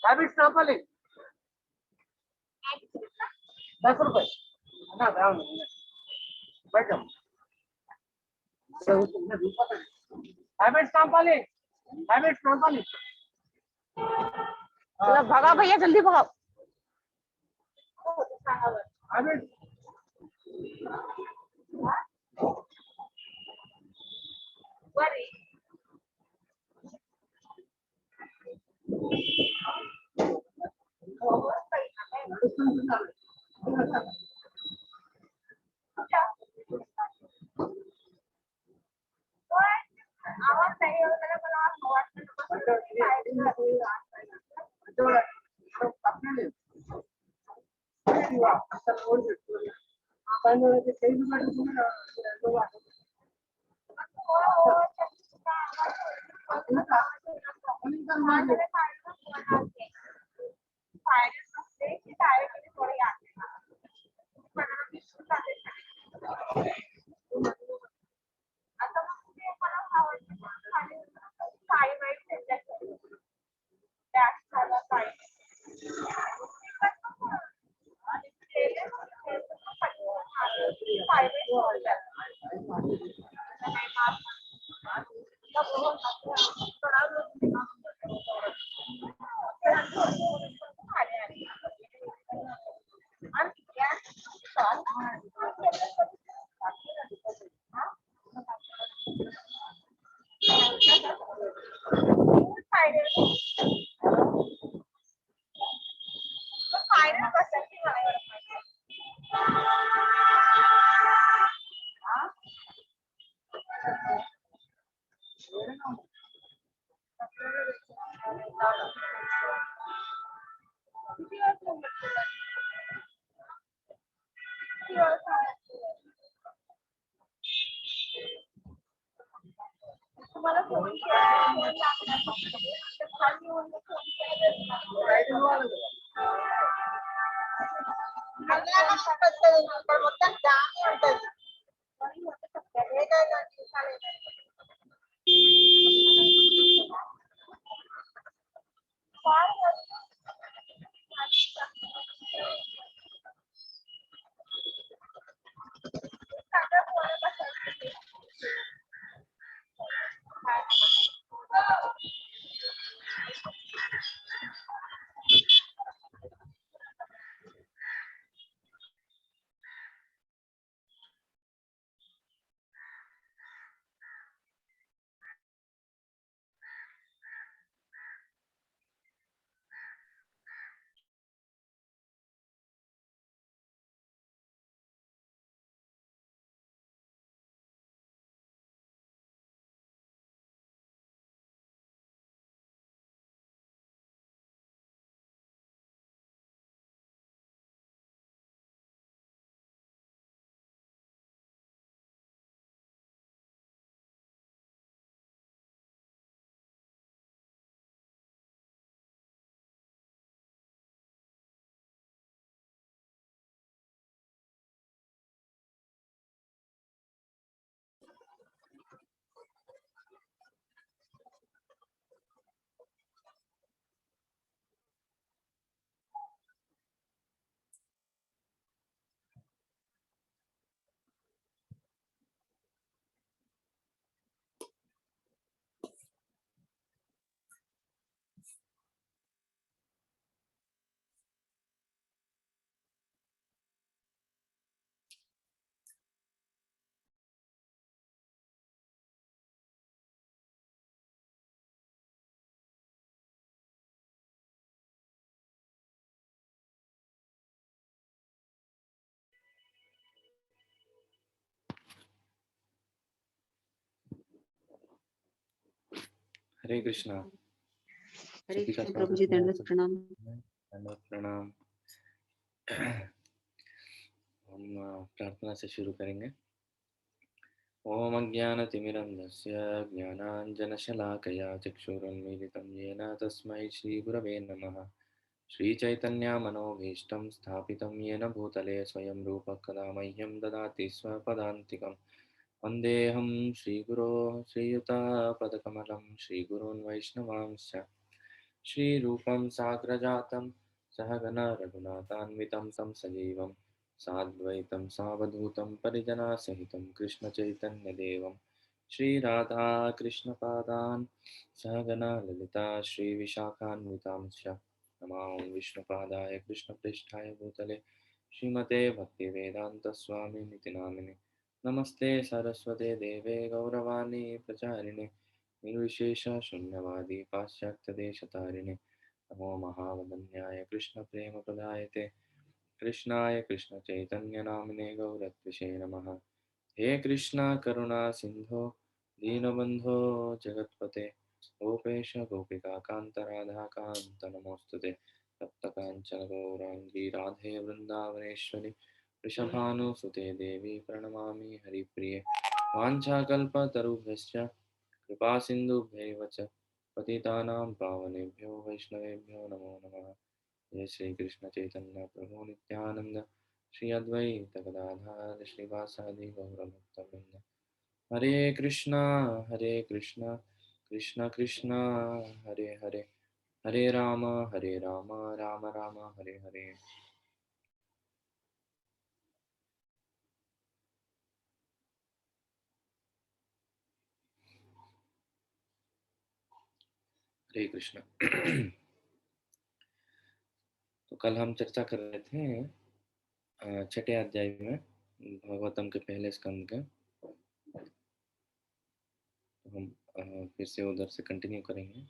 अब स्टॉपले 10 रुपये ना बैठो भगा भैया जल्दी भगाओ हरे कृष्णा। हरे सभी का कृष्ण प्रभु स्वागत जी, है। दंडवत प्रणाम। दंडवत प्रणाम। हम प्रार्थना से शुरू करेंगे। ओम अज्ञानतिमिरन्धस्य ज्ञानाञ्जनशलाकया चक्षुरुन्मीलितं येन तस्मै श्रीगुरवे नमः। श्रीचैतन्यमनोभीष्टं स्थापितं येन भूतले स्वयं रूपः कदा मह्यं ददाति स्वपदान्तिकं। वन्देऽहं श्रीगुरोः श्रीयुतापदकमलं श्रीगुरून् वैष्णवांश्च श्रीरूपं साग्रजातं सहगना रघुनाथान्वितं तं सजीवं साद्वैतं सावधूतं परिजनासहितं कृष्णचैतन्यदेवं श्रीराधाकृष्णपादान् सहगना ललिता श्रीविशाखान्वितांश्च नमामि विष्णुपादाय कृष्णप्रेष्ठाय भूतले श्रीमते भक्तिवेदान्तस्वामिनिति नामिने। नमस्ते सरस्वते देवे गौरवाणी प्रचारिणे निर्विशेष शून्यवादी पाश्चात्यदेशतारिणे नमो महावदन्याय कृष्णप्रेमप्रदायते कृष्णाय कृष्णचैतन्यनामिने गौरत्विषे नमः। हे कृष्णा करुणा सिंधो दीनबंधो जगत्पते गोपेश गोपिका कांत राधा कांत नमोस्तुते तप्त कांचन गौरांगी राधे वृंदावनेश्वरी वृषभानुसुते देवी प्रणमामि हरिप्रिये वाञ्छाकल्पतरुभ्यश्च कृपा सिन्धुभ्यैव च पतितानां पावनेभ्यो वैष्णवेभ्यो नमो नमः। जय श्री कृष्ण चैतन्य प्रभु नित्यानंद श्री अद्वैत गदाधर श्रीवासादि गौरभक्तवृंद। हरे कृष्णा कृष्ण कृष्ण हरे हरे हरे राम राम राम हरे हरे। हरे कृष्ण। तो कल हम चर्चा कर रहे थे छठे अध्याय में भागवतम के पहले स्कंद के। तो हम फिर से उधर से कंटिन्यू करेंगे।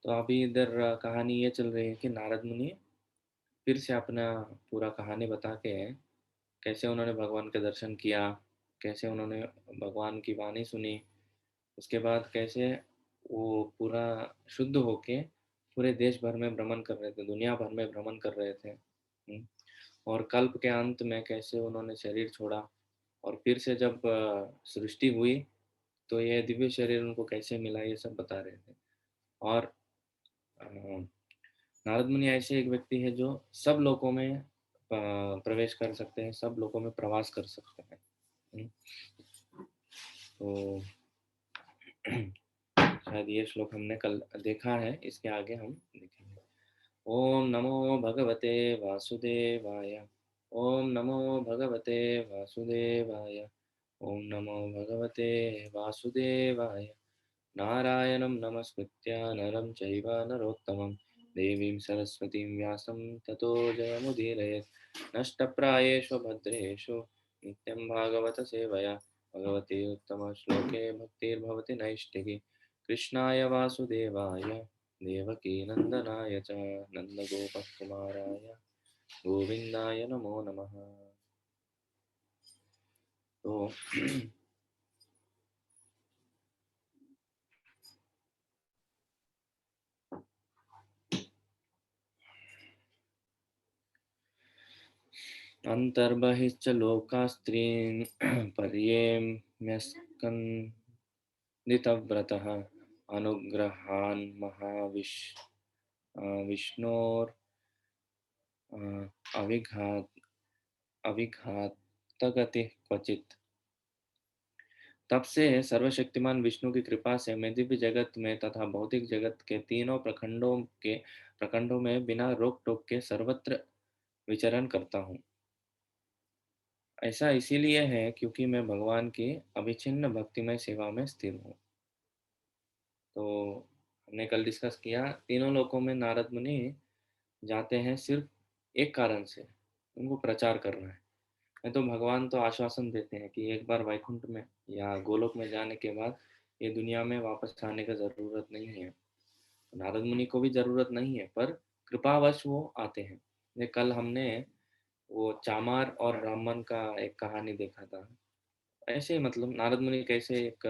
तो अभी इधर कहानी ये चल रही है कि नारद मुनि फिर से अपना पूरा कहानी बता के कैसे उन्होंने भगवान के दर्शन किया, कैसे उन्होंने भगवान की वाणी सुनी, उसके बाद कैसे वो पूरा शुद्ध होके पूरे देश भर में भ्रमण कर रहे थे, दुनिया भर में भ्रमण कर रहे थे। और कल्प के अंत में कैसे उन्होंने शरीर छोड़ा और फिर से जब सृष्टि हुई तो ये दिव्य शरीर उनको कैसे मिला, ये सब बता रहे थे। और अ, नारद मुनि ऐसे एक व्यक्ति है जो सब लोगों में प्रवेश कर सकते हैं, सब लोगों में प्रवास कर सकते हैं। तो शायद ये श्लोक हमने कल देखा है, इसके आगे हम देखेंगे। ओम नमो भगवते वासुदेवाय। ओम नमो भगवते वासुदेवाय। ओम नमो भगवते वासुदेवाय। नारायणं नमस्कृत्य नरं चैव नरोत्तमं देवीं सरस्वतीं व्यासं ततो जयमुदीरयेत्। नष्टप्रायेषु भद्रेषु नित्यं भागवत सेवया भगवती उत्तमश्लोके भक्तिर्भवति नैष्टिकी। कृष्णाय वासुदेवाय देवकीनन्दनाय च नन्दगोपकुमाराय गोविन्दाय नमो नमः। तो अन्तर्बहिश्च लोकास्त्रीन् पर्येम्यस्कन्दितव्रतः अनुग्रहान् विष्णोर् अविघात अविघातगतिः क्वचित्। तब से सर्वशक्तिमान विष्णु की कृपा से मैं दिव्य जगत में तथा भौतिक जगत के तीनों प्रखंडों में बिना रोक टोक के सर्वत्र विचरण करता हूँ। ऐसा इसीलिए है क्योंकि मैं भगवान की अविच्छिन्न भक्तिमय सेवा में स्थिर हूँ। तो हमने कल डिस्कस किया, तीनों लोकों में नारद मुनि जाते हैं सिर्फ एक कारण से, उनको प्रचार करना है। नहीं तो भगवान तो आश्वासन देते हैं कि एक बार वैकुंठ में या गोलोक में जाने के बाद ये दुनिया में वापस आने की ज़रूरत नहीं है। नारद मुनि को भी जरूरत नहीं है, पर कृपावश वो आते हैं। ये कल हमने वो चामार और ब्राह्मण का एक कहानी देखा था। ऐसे ही मतलब नारद मुनि कैसे एक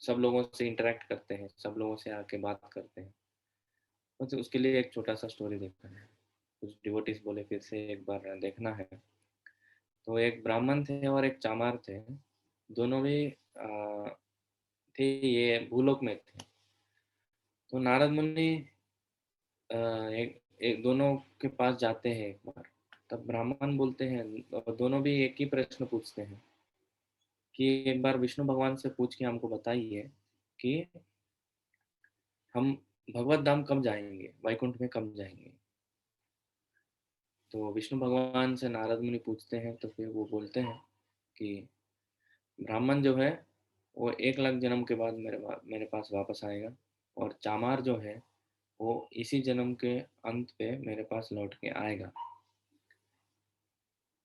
सब लोगों से इंटरेक्ट करते हैं, सब लोगों से आके बात करते हैं। तो उसके लिए एक छोटा सा स्टोरी देखना है, कुछ डिवोटीज बोले फिर से एक बार देखना है। तो एक ब्राह्मण थे और एक चामार थे, दोनों भी थे, ये भूलोक में थे। तो नारद मुनि एक एक दोनों के पास जाते हैं एक बार। तब ब्राह्मण बोलते हैं, और दोनों भी एक ही प्रश्न पूछते हैं कि एक बार विष्णु भगवान से पूछ के हमको बताइए कि हम भगवत धाम कब जाएंगे, वैकुंठ में कब जाएंगे। तो विष्णु भगवान से नारद मुनि पूछते हैं, तो फिर वो बोलते हैं कि ब्राह्मण जो है वो 1 लाख जन्म के बाद मेरे पास वापस आएगा, और चामार जो है वो इसी जन्म के अंत पे मेरे पास लौट के आएगा।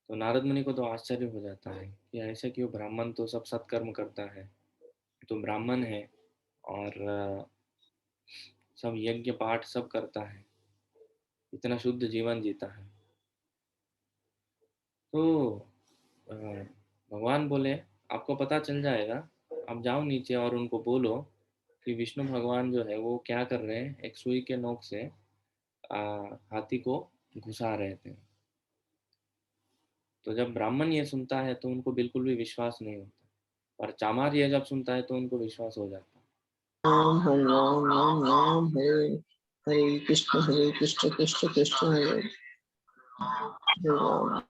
तो नारद मुनि को तो आश्चर्य हो जाता है कि ऐसे क्यों, ब्राह्मण तो सब सत्कर्म करता है, तो ब्राह्मण है और सब यज्ञ पाठ सब करता है, इतना शुद्ध जीवन जीता है। तो अ, भगवान बोले आपको पता चल जाएगा, आप जाओ नीचे और उनको बोलो कि विष्णु भगवान जो है वो क्या कर रहे हैं, एक सुई के नोक से आ, हाथी को घुसा रहे थे। तो जब ब्राह्मण ये सुनता है तो उनको बिल्कुल भी विश्वास नहीं होता, और चामार ये जब सुनता है तो उनको विश्वास हो जाता है। राम हरे राम राम राम हरे हरे कृष्ण कृष्ण कृष्ण हरे हरे राम।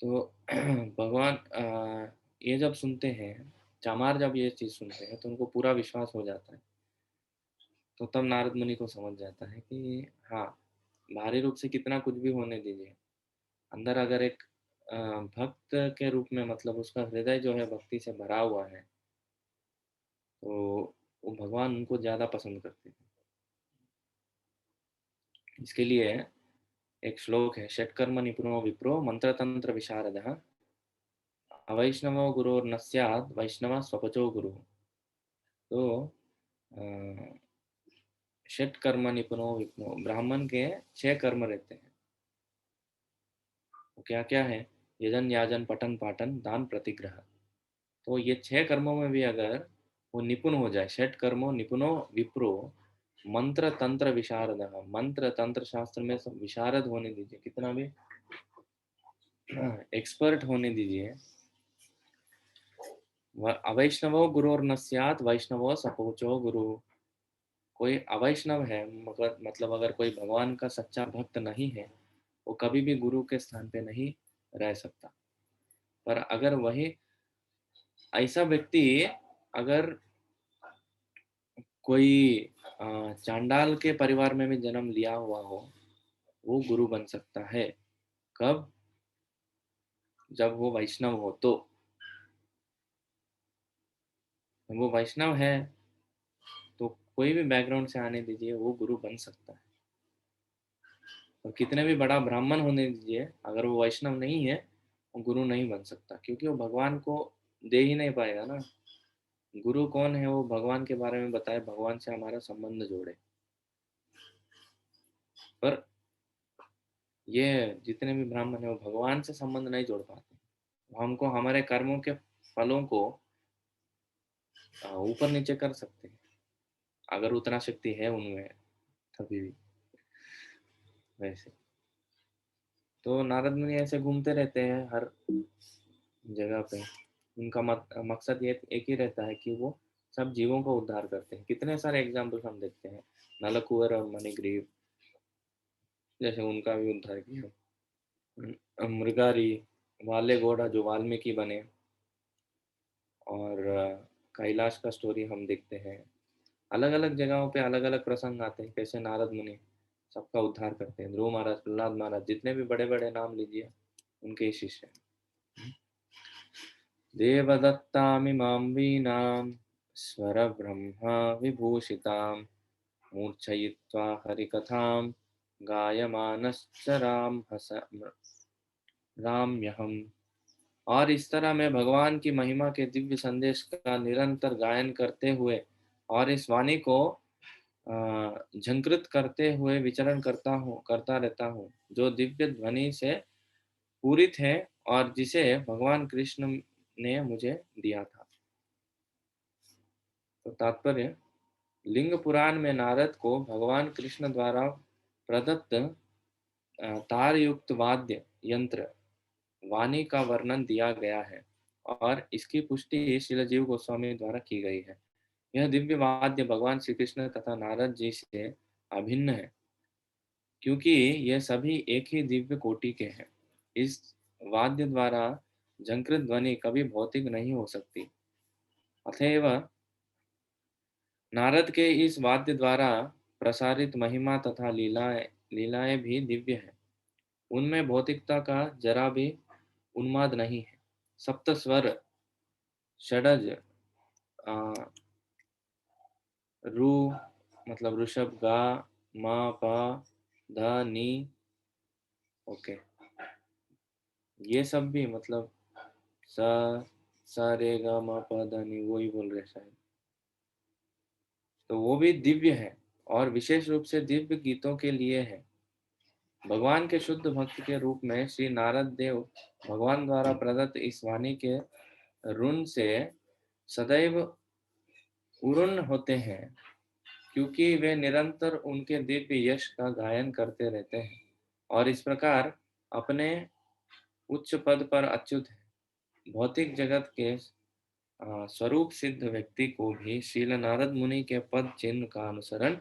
तो भगवान ये जब सुनते हैं, चामार जब ये चीज़ सुनते हैं तो उनको पूरा विश्वास हो जाता है। तो तब नारद मुनि को समझ जाता है कि हाँ, बाहरी रूप से कितना कुछ भी होने दीजिए, अंदर अगर एक भक्त के रूप में, मतलब उसका हृदय जो है भक्ति से भरा हुआ है, तो वो भगवान उनको ज़्यादा पसंद करते हैं। इसके लिए एक श्लोक है, षट्कर्म निपुणो विप्रो मंत्र तंत्र विशारदः अवैष्णवो गुरोर्न स्यात् वैष्णव स्वपचो गुरु। तो अ, षट कर्म निपुणो विप्रो, ब्राह्मण के 6 कर्म रहते हैं। वो क्या क्या है, यजन याजन पठन पाठन दान प्रतिग्रह। तो ये 6 कर्मों में भी अगर वो निपुण हो जाए, षट कर्मो निपुणो विप्रो मंत्र तंत्र विशारद, मंत्र तंत्र शास्त्र में सब विशारद होने दीजिए, कितना भी एक्सपर्ट होने दीजिए। अवैष्णवो गुरोर्न स्यात् वैष्णवो सपोचो गुरु। कोई अवैष्णव है मगर मतलब अगर कोई भगवान का सच्चा भक्त नहीं है, वो कभी भी गुरु के स्थान पे नहीं रह सकता। पर अगर वही ऐसा व्यक्ति अगर कोई चांडाल के परिवार में भी जन्म लिया हुआ हो, वो गुरु बन सकता है। कब? जब वो वैष्णव हो। तो वो वैष्णव है तो कोई भी बैकग्राउंड से आने दीजिए, वो गुरु बन सकता है। और कितने भी बड़ा ब्राह्मण होने दीजिए, अगर वो वैष्णव नहीं है, वो गुरु नहीं बन सकता, क्योंकि वो भगवान को दे ही नहीं पाएगा ना। गुरु कौन है? वो भगवान के बारे में बताए, भगवान से हमारा संबंध जोड़े। पर ये जितने भी ब्राह्मण है वो भगवान से संबंध नहीं जोड़ पाते। वो हमको हमारे कर्मों के फलों को ऊपर नीचे कर सकते हैं, अगर उतना शक्ति है उनमें तभी भी। वैसे तो नारद मुनि ऐसे घूमते रहते हैं हर जगह पे। उनका मकसद ये एक ही रहता है कि वो सब जीवों को उद्धार करते हैं। कितने सारे एग्जाम्पल हम देखते हैं, नलकुवर और मणिग्रीव, जैसे उनका भी उद्धार किया। मृगारी, वाले घोड़ा जो वाल्मीकि बने, और कैलाश का स्टोरी हम देखते हैं। अलग अलग जगहों पे अलग अलग प्रसंग आते हैं, कैसे नारद मुनि सबका उद्धार करते हैं। ध्रुव महाराज, प्रहलाद महाराज, जितने भी बड़े बड़े नाम लीजिए उनके ही शिष्य हैं। देवदत्तामिमां वीणां स्वरब्रह्म विभूषितां मूर्छयित्वा हरिकथां गायमानश्च राम्यहम्। और इस तरह मैं भगवान की महिमा के दिव्य संदेश का निरंतर गायन करते हुए और इस वाणी को झंकृत करते हुए विचरण करता रहता हूँ, जो दिव्य ध्वनि से पूरित है और जिसे भगवान कृष्ण ने मुझे दिया था। तो तात्पर्य, लिंग पुराण में नारद को भगवान कृष्ण द्वारा प्रदत्त तार युक्त वाद्य यंत्र वाणी का वर्णन दिया गया है और इसकी पुष्टि श्रील जीव गोस्वामी द्वारा की गई है। यह दिव्य वाद्य भगवान श्री कृष्ण तथा नारद जी से अभिन्न है, क्योंकि ये सभी एक ही दिव्य कोटि के हैं। इस वाद्य द्वारा झंकृत ध्वनि कभी भौतिक नहीं हो सकती। अतएव नारद के इस वाद्य द्वारा प्रसारित महिमा तथा लीलाएं भी दिव्य है। उनमें भौतिकता का जरा भी उन्माद नहीं है। सप्त स्वर षडज रू मतलब ऋषभ, गा, मा, पा, धा, नी, ओके, ये सब भी मतलब सा सा रे गा मा पा धा नी, वो ही बोल रहे शायद, तो वो भी दिव्य है और विशेष रूप से दिव्य गीतों के लिए है। भगवान के शुद्ध भक्त के रूप में श्री नारद देव भगवान द्वारा प्रदत्त इस वाणी के ऋण से सदैव उरुण होते हैं, क्योंकि वे निरंतर उनके दिव्य यश का गायन करते रहते हैं और इस प्रकार अपने उच्च पद पर अच्युत है। भौतिक जगत के स्वरूप सिद्ध व्यक्ति को भी श्रील नारद मुनि के पद चिन्ह का अनुसरण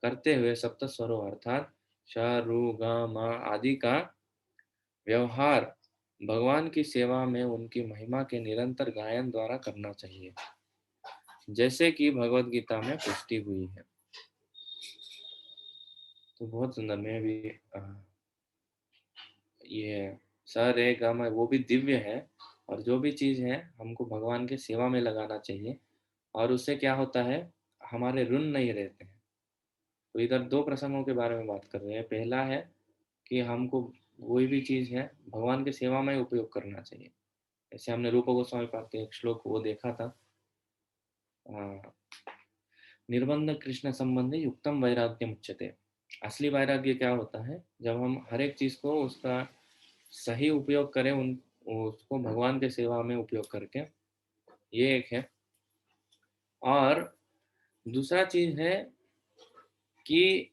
करते हुए सप्त स्वरों अर्थात श, रू, ग, म आदि का व्यवहार भगवान की सेवा में उनकी महिमा के निरंतर गायन द्वारा करना चाहिए, जैसे कि भगवत गीता में पुष्टि हुई है। तो बहुत सुंदर, मैं भी ये स रे ग म वो भी दिव्य है और जो भी चीज़ है हमको भगवान के सेवा में लगाना चाहिए और उससे क्या होता है, हमारे ऋण नहीं रहते हैं। तो इधर दो प्रसंगों के बारे में बात कर रहे हैं। पहला है कि हमको कोई भी चीज़ है भगवान की सेवा में उपयोग करना चाहिए। जैसे हमने रूप गोस्वामी पाद के एक श्लोक वो देखा था, निर्बंध कृष्ण संबंधी युक्तम वैराग्य मुच्यते। असली वैराग्य क्या होता है, जब हम हर एक चीज़ को उसका सही उपयोग करें, उसको भगवान के सेवा में उपयोग करके, ये एक है। और दूसरा चीज़ है कि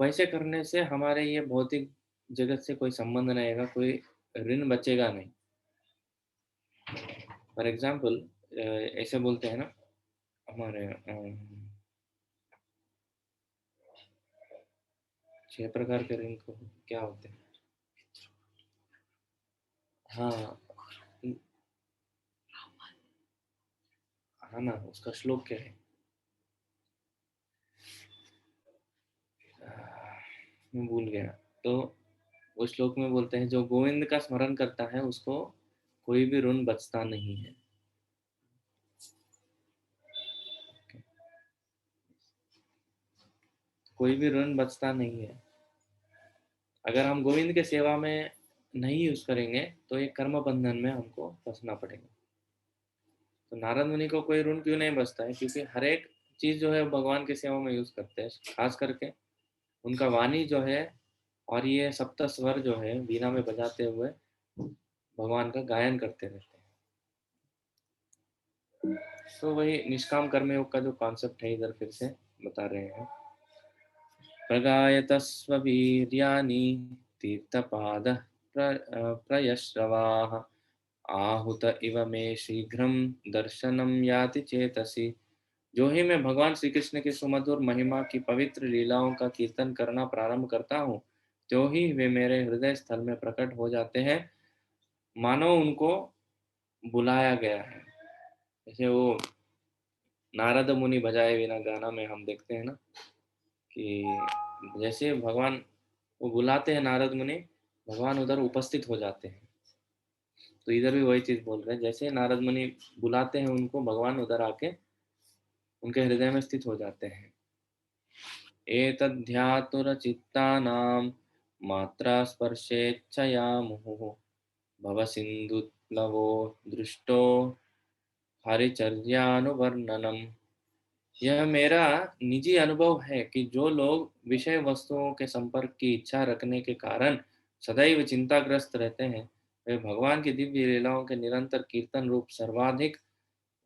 वैसे करने से हमारे ये भौतिक जगत से कोई संबंध नहीं आएगा, कोई ऋण बचेगा नहीं। फॉर एग्जाम्पल ऐसे बोलते हैं ना हमारे 6 प्रकार के ऋण को क्या होते हैं, हाँ हाँ ना, उसका श्लोक क्या है, मैं भूल गया। तो उस श्लोक में बोलते हैं जो गोविंद का स्मरण करता है उसको कोई भी ऋण बचता नहीं है। कोई भी ऋण बचता नहीं है। अगर हम गोविंद के सेवा में नहीं यूज करेंगे तो एक कर्म बंधन में हमको फंसना पड़ेगा। तो नारद मुनि को कोई ऋण क्यों नहीं बचता है, क्योंकि हर एक चीज जो है भगवान की सेवा में यूज करते हैं। खास करके उनका वाणी जो है और ये सप्त स्वर जो है वीणा में बजाते हुए भगवान का गायन करते रहते हैं। तो वही निष्काम कर्मयोग का जो कॉन्सेप्ट है इधर फिर से बता रहे हैं। प्रगायतस्व वीर्याणि तीर्थपाद प्रयश्रवाः आहुत इव मे शीघ्रम दर्शनम याति चेतसि। जो ही मैं भगवान श्री कृष्ण की सुमधुर महिमा की पवित्र लीलाओं का कीर्तन करना प्रारंभ करता हूँ, त्यों ही वे मेरे हृदय स्थल में प्रकट हो जाते हैं, मानो उनको बुलाया गया है। जैसे वो नारद मुनि बजाए बिना गाना में हम देखते हैं ना कि जैसे भगवान वो बुलाते हैं नारद मुनि, भगवान उधर उपस्थित हो जाते हैं। तो इधर भी वही चीज बोल रहे हैं, जैसे नारद मुनि बुलाते हैं उनको, भगवान उधर आके उनके हृदय में स्थित हो जाते हैं। एतद्ध्यातुरचित्तानां मात्रा स्पर्शेच्छया मुहुः भवसिन्धुप्लवो दृष्टो हरिचर्यानुवर्णनम्। यह मेरा निजी अनुभव है कि जो लोग विषय वस्तुओं के संपर्क की इच्छा रखने के कारण सदैव चिंताग्रस्त रहते हैं, वे भगवान की दिव्य लीलाओं के निरंतर कीर्तन रूप सर्वाधिक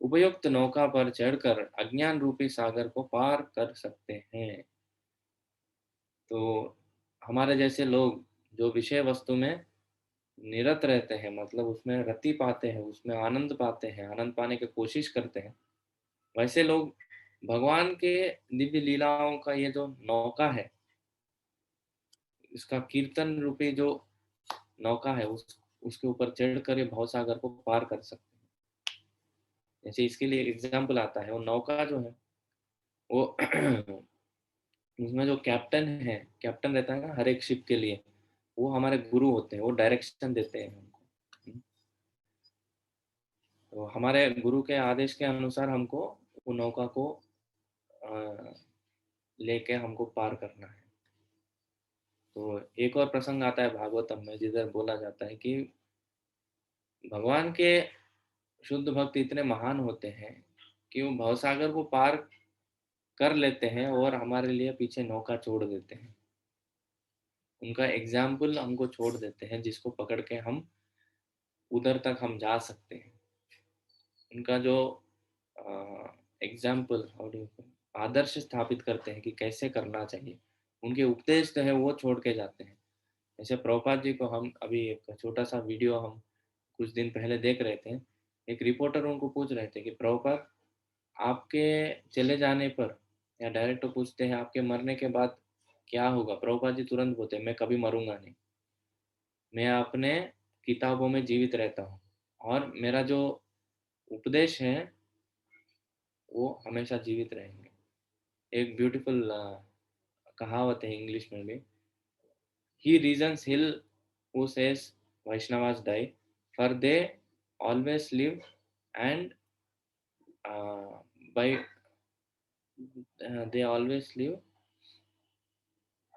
उपयुक्त नौका पर चढ़कर अज्ञान रूपी सागर को पार कर सकते हैं। तो हमारे जैसे लोग जो विषय वस्तु में निरत रहते हैं, मतलब उसमें रति पाते हैं, उसमें आनंद पाते हैं, आनंद पाने की कोशिश करते हैं, वैसे लोग भगवान के दिव्य लीलाओं का ये जो नौका है, इसका कीर्तन रूपी जो नौका है, उसके ऊपर चढ़कर ये भवसागर को पार कर सकते हैं। जैसे इसके लिए एग्जाम्पल आता है, वो नौका जो है वो उसमें जो कैप्टन है, कैप्टन रहता है ना हर एक शिप के लिए, वो हमारे गुरु होते हैं, वो डायरेक्शन देते हैं हमको। तो हमारे गुरु के आदेश के अनुसार हमको वो नौका को लेके हमको पार करना है। तो एक और प्रसंग आता है भागवतम में, जिधर बोला जाता है कि भगवान के शुद्ध भक्त इतने महान होते हैं कि वो भवसागर को पार कर लेते हैं और हमारे लिए पीछे नौका छोड़ देते हैं। उनका एग्जाम्पल हमको छोड़ देते हैं, जिसको पकड़ के हम उधर तक हम जा सकते हैं। उनका जो एग्जाम्पल आदर्श स्थापित करते हैं कि कैसे करना चाहिए, उनके उपदेश जो है वो छोड़ के जाते हैं। जैसे प्रभुपाद जी को हम अभी एक छोटा सा वीडियो हम कुछ दिन पहले देख रहे थे। एक रिपोर्टर उनको पूछ रहे थे कि प्रभुपाद, आपके चले जाने पर, या डायरेक्टर पूछते हैं आपके मरने के बाद क्या होगा, प्रभुपाद जी तुरंत बोलते हैं मैं कभी मरूंगा नहीं, मैं अपने किताबों में जीवित रहता हूँ और मेरा जो उपदेश है वो हमेशा जीवित रहेंगे। एक ब्यूटीफुल कहावत है इंग्लिश में भी, he reasons ill who says Vaishnavas die, for they always live and by they always live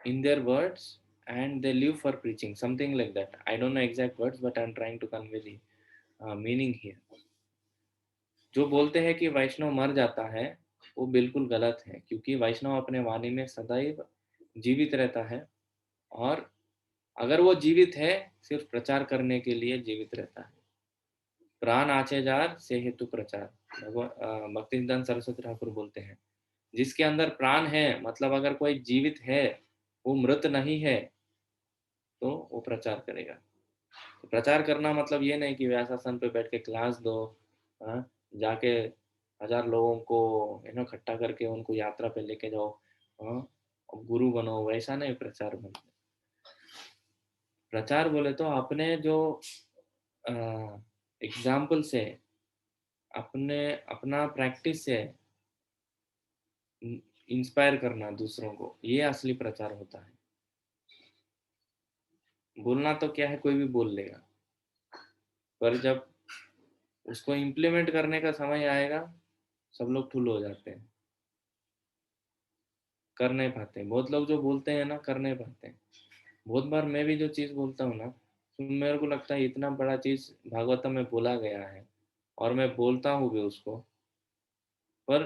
in their words and they live for preaching, something like that. I don't know exact words, but I'm trying to convey the meaning here. जो बोलते हैं कि वैष्णव मर जाता है वो बिल्कुल गलत है, क्योंकि वैष्णव अपने वाणी में सदैव जीवित रहता है, और अगर वो जीवित है सिर्फ प्रचार करने के लिए जीवित रहता है। प्राण आचेजार से हेतु प्रचार, भक्तिसिद्धांत सरस्वती ठाकुर बोलते हैं, जिसके अंदर प्राण है, मतलब अगर कोई जीवित है, वो मृत नहीं है, तो वो प्रचार करेगा। तो प्रचार करना मतलब ये नहीं कि व्यासासन पे बैठ के क्लास दो, जाके 1000 लोगों को इकट्ठा करके उनको यात्रा पे लेके जाओ, और गुरु बनो, वैसा नहीं प्रचार बनता। प्रचार बोले तो अपने जो एग्जाम्पल से, अपना प्रैक्टिस से इंस्पायर करना दूसरों को, ये असली प्रचार होता है। बोलना तो क्या है, कोई भी बोल लेगा, पर जब उसको इम्प्लीमेंट करने का समय आएगा सब लोग ठुल हो जाते हैं, कर नहीं पाते। बहुत लोग जो बोलते हैं ना, कर नहीं पाते। बहुत बार मैं भी जो चीज़ बोलता हूँ ना, तो मेरे को लगता है इतना बड़ा चीज़ भागवतम में बोला गया है और मैं बोलता हूँ भी उसको, पर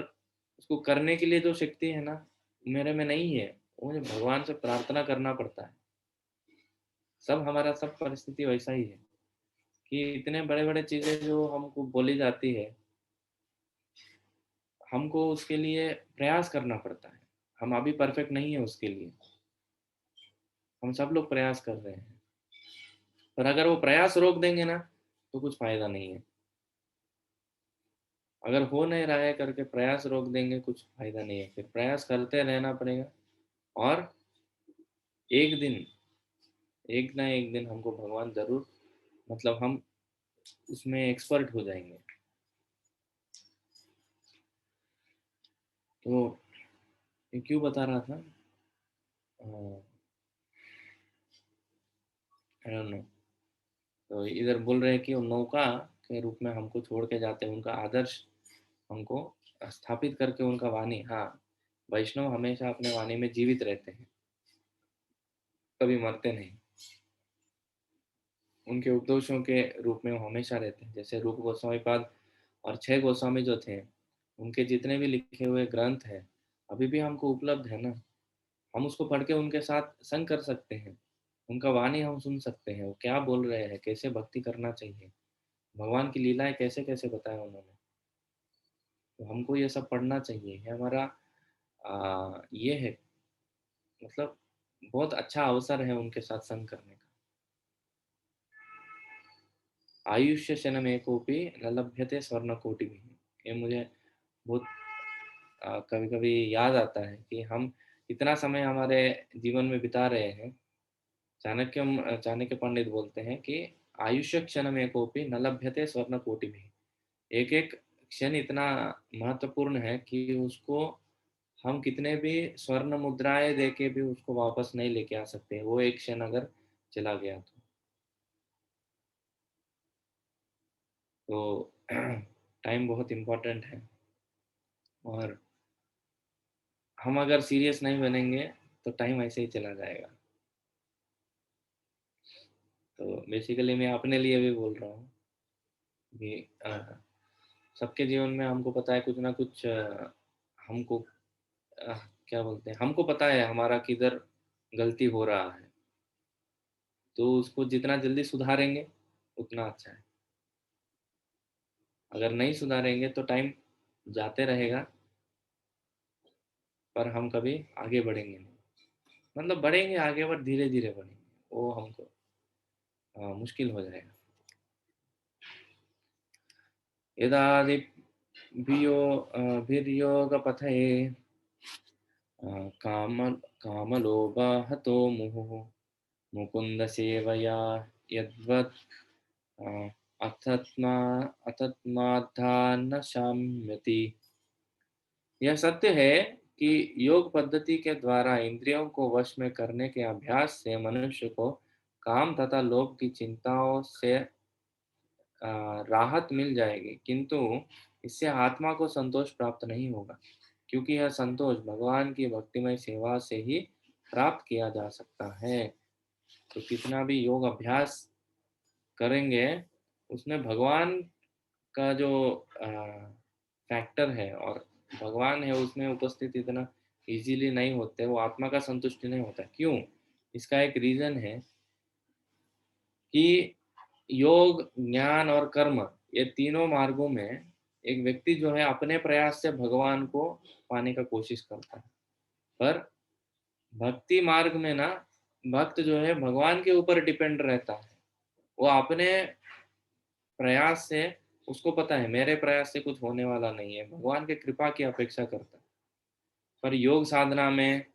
उसको करने के लिए जो शक्ति है ना मेरे में नहीं है। मुझे भगवान से प्रार्थना करना पड़ता है। सब हमारा सब परिस्थिति वैसा ही है कि इतने बड़े बड़े चीज़ें जो हमको बोली जाती है, हमको उसके लिए प्रयास करना पड़ता है। हम अभी परफेक्ट नहीं है उसके लिए, हम सब लोग प्रयास कर रहे हैं, पर अगर वो प्रयास रोक देंगे ना तो कुछ फायदा नहीं है। अगर हो नहीं रहा है करके प्रयास रोक देंगे, कुछ फायदा नहीं है। फिर प्रयास करते रहना पड़ेगा, और एक दिन, एक ना एक दिन हमको भगवान जरूर, मतलब हम उसमें एक्सपर्ट हो जाएंगे। तो ये क्यों बता रहा था, आई डोंट नो। तो इधर बोल रहे हैं कि वो नौका के रूप में हमको छोड़ के जाते हैं, उनका आदर्श हमको स्थापित करके, उनका वाणी, हाँ, वैष्णव हमेशा अपने वाणी में जीवित रहते हैं, कभी मरते नहीं। उनके उपदेशों के रूप में वो हमेशा रहते हैं। जैसे रूप गोस्वामी पाद और 6 गोस्वामी जो थे, उनके जितने भी लिखे हुए ग्रंथ हैं अभी भी हमको उपलब्ध है ना, हम उसको पढ़ के उनके साथ संग कर सकते हैं, उनका वाणी हम सुन सकते हैं, वो क्या बोल रहे हैं, कैसे भक्ति करना चाहिए, भगवान की लीलाएं कैसे कैसे बताया उन्होंने। तो हमको ये सब पढ़ना चाहिए, ये हमारा ये है, मतलब बहुत अच्छा अवसर है उनके साथ संग करने का। आयुष्य शनमेकोपि न लभ्यते स्वर्णकोटिभिः, ये मुझे बहुत कभी कभी याद आता है कि हम इतना समय हमारे जीवन में बिता रहे हैं। चाणक्य पंडित बोलते हैं कि आयुष्य क्षणमेकोपि न लभ्यते स्वर्णकोटिभिः, एक एक क्षण इतना महत्वपूर्ण है कि उसको हम कितने भी स्वर्ण मुद्राएं देके भी उसको वापस नहीं लेके आ सकते, वो एक क्षण अगर चला गया तो टाइम बहुत इम्पोर्टेंट है, और हम अगर सीरियस नहीं बनेंगे तो टाइम ऐसे ही चला जाएगा। तो बेसिकली मैं अपने लिए भी बोल रहा हूँ कि सबके जीवन में हमको पता है कुछ ना कुछ हमको अ, क्या बोलते हैं, हमको पता है हमारा किधर गलती हो रहा है, तो उसको जितना जल्दी सुधारेंगे उतना अच्छा है। अगर नहीं सुधारेंगे तो टाइम जाते रहेगा पर हम कभी आगे बढ़ेंगे नहीं, मतलब बढ़ेंगे आगे पर धीरे धीरे बढ़ेंगे, वो हमको मुश्किल हो जाएगा। यदादिभिर्योगपथये काम कामलोभहतो मुहुः मुकुन्दसेवया यद्वत् अथत्मा अथत्माद्धा शाम्यति। यह सत्य है कि योग पद्धति के द्वारा इंद्रियों को वश में करने के अभ्यास से मनुष्य को काम तथा लोभ की चिंताओं से राहत मिल जाएगी, किंतु इससे आत्मा को संतोष प्राप्त नहीं होगा, क्योंकि यह संतोष भगवान की भक्तिमय सेवा से ही प्राप्त किया जा सकता है। तो कितना भी योग अभ्यास करेंगे उसमें भगवान का जो फैक्टर है और भगवान है उसमें उपस्थित इतना इजीली नहीं होते, वो आत्मा का संतुष्टि नहीं होता। क्यों? इसका एक रीजन है कि योग, ज्ञान और कर्म, ये तीनों मार्गों में एक व्यक्ति जो है अपने प्रयास से भगवान को पाने का कोशिश करता है, पर भक्ति मार्ग में ना भक्त जो है भगवान के ऊपर डिपेंड रहता है, वो अपने प्रयास से, उसको पता है मेरे प्रयास से कुछ होने वाला नहीं है, भगवान के कृपा की अपेक्षा करता है। पर योग साधना में,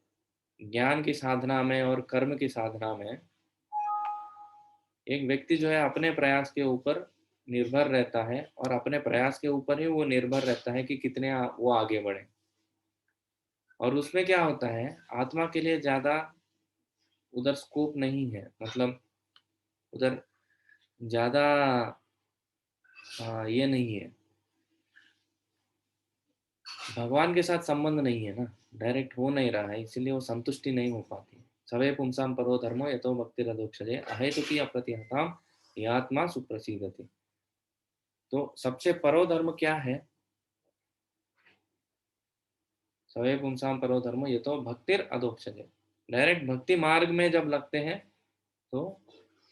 ज्ञान की साधना में और कर्म की साधना में एक व्यक्ति जो है अपने प्रयास के ऊपर निर्भर रहता है, और अपने प्रयास के ऊपर ही वो निर्भर रहता है कि कितने वो आगे बढ़े। और उसमें क्या होता है, आत्मा के लिए ज्यादा उधर स्कोप नहीं है, मतलब उधर ज्यादा ये नहीं है, भगवान के साथ संबंध नहीं है ना, डायरेक्ट हो नहीं रहा है, इसीलिए वो संतुष्टि नहीं हो पाती। सवे पुंसाम परो धर्मो यतो भक्तिरधोक्षजे अहेतुकी अप्रतिहताम ये आत्मा सुप्रसिद्धति। तो सबसे परो धर्म क्या है? सवे पुंसाम परो धर्मो यतो भक्तिर अधोक्षजे, डायरेक्ट भक्ति मार्ग में जब लगते हैं तो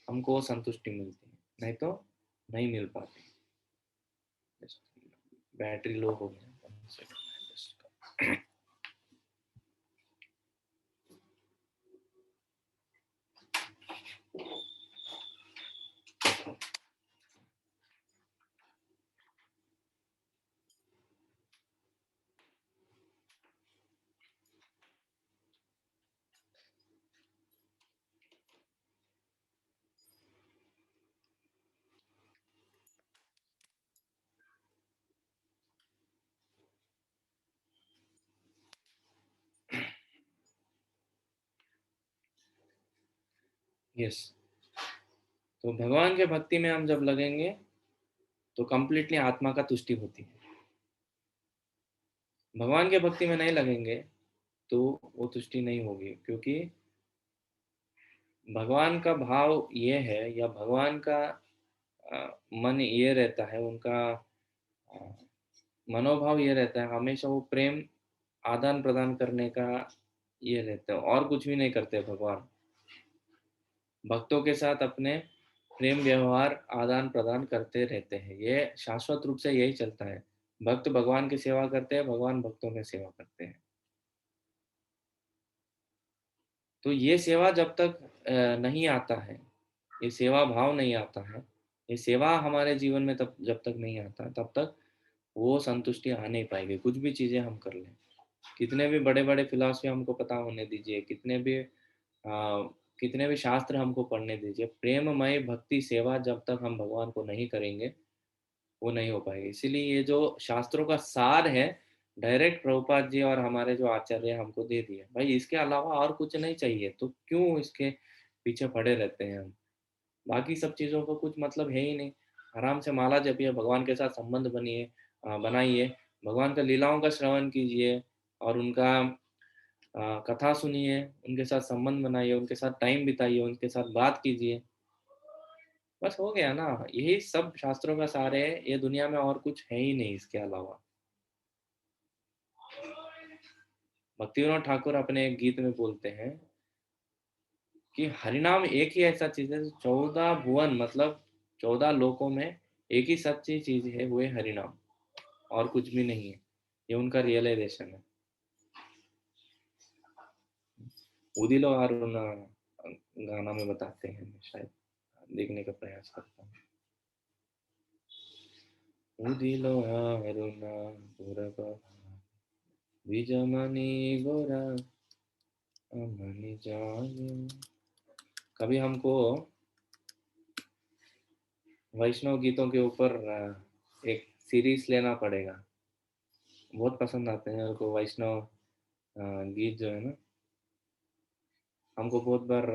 हमको संतुष्टि मिलती है, नहीं तो नहीं मिल पाती। बैटरी लो हो गया। यस, तो भगवान के भक्ति में हम जब लगेंगे तो कंप्लीटली आत्मा का तुष्टि होती है। भगवान के भक्ति में नहीं लगेंगे तो वो तुष्टि नहीं होगी, क्योंकि भगवान का भाव ये है, या भगवान का मन ये रहता है, उनका मनोभाव ये रहता है, हमेशा वो प्रेम आदान प्रदान करने का ये रहता है, और कुछ भी नहीं करते भगवान। भक्तों के साथ अपने प्रेम व्यवहार आदान प्रदान करते रहते हैं, ये शाश्वत रूप से यही चलता है। भक्त भगवान की सेवा करते हैं, भगवान भक्तों की सेवा करते हैं। तो ये सेवा जब तक नहीं आता है, ये सेवा भाव नहीं आता है, ये सेवा हमारे जीवन में तब जब तक नहीं आता तब तक वो संतुष्टि आ नहीं पाएगी। कुछ भी चीजें हम कर लें, कितने भी बड़े बड़े फिलॉसफी हमको पता होने दीजिए, कितने भी शास्त्र हमको पढ़ने दीजिए, प्रेममय भक्ति सेवा जब तक हम भगवान को नहीं करेंगे वो नहीं हो पाएगी। इसीलिए ये जो शास्त्रों का सार है, डायरेक्ट प्रभुपाद जी और हमारे जो आचार्य हमको दे दिया, भाई इसके अलावा और कुछ नहीं चाहिए, तो क्यों इसके पीछे पड़े रहते हैं हम। बाकी सब चीज़ों का कुछ मतलब है ही नहीं। आराम से माला जपिए, भगवान के साथ संबंध बनाइए, भगवान का लीलाओं का श्रवण कीजिए और उनका कथा सुनिए, उनके साथ संबंध बनाइए, उनके साथ टाइम बिताइए, उनके साथ बात कीजिए, बस हो गया ना। यही सब शास्त्रों का सार है, ये दुनिया में और कुछ है ही नहीं इसके अलावा। भक्तिविनोद ठाकुर अपने एक गीत में बोलते हैं कि हरिनाम एक ही ऐसा चीज है, 14 भुवन मतलब 14 लोकों में एक ही सच्ची चीज है, वो है हरिनाम, और कुछ भी नहीं है। ये उनका रियलाइजेशन है। उदिलो अरुण गाना में बताते हैं, मैं शायद देखने का प्रयास करता हूँ। उदिलो अरुण पूरब विजमनी गोरा अमनि जागे। कभी हमको वैष्णव गीतों के ऊपर एक सीरीज लेना पड़ेगा। बहुत पसंद आते हैं मेरे को वैष्णव गीत जो है ना, हमको बहुत बार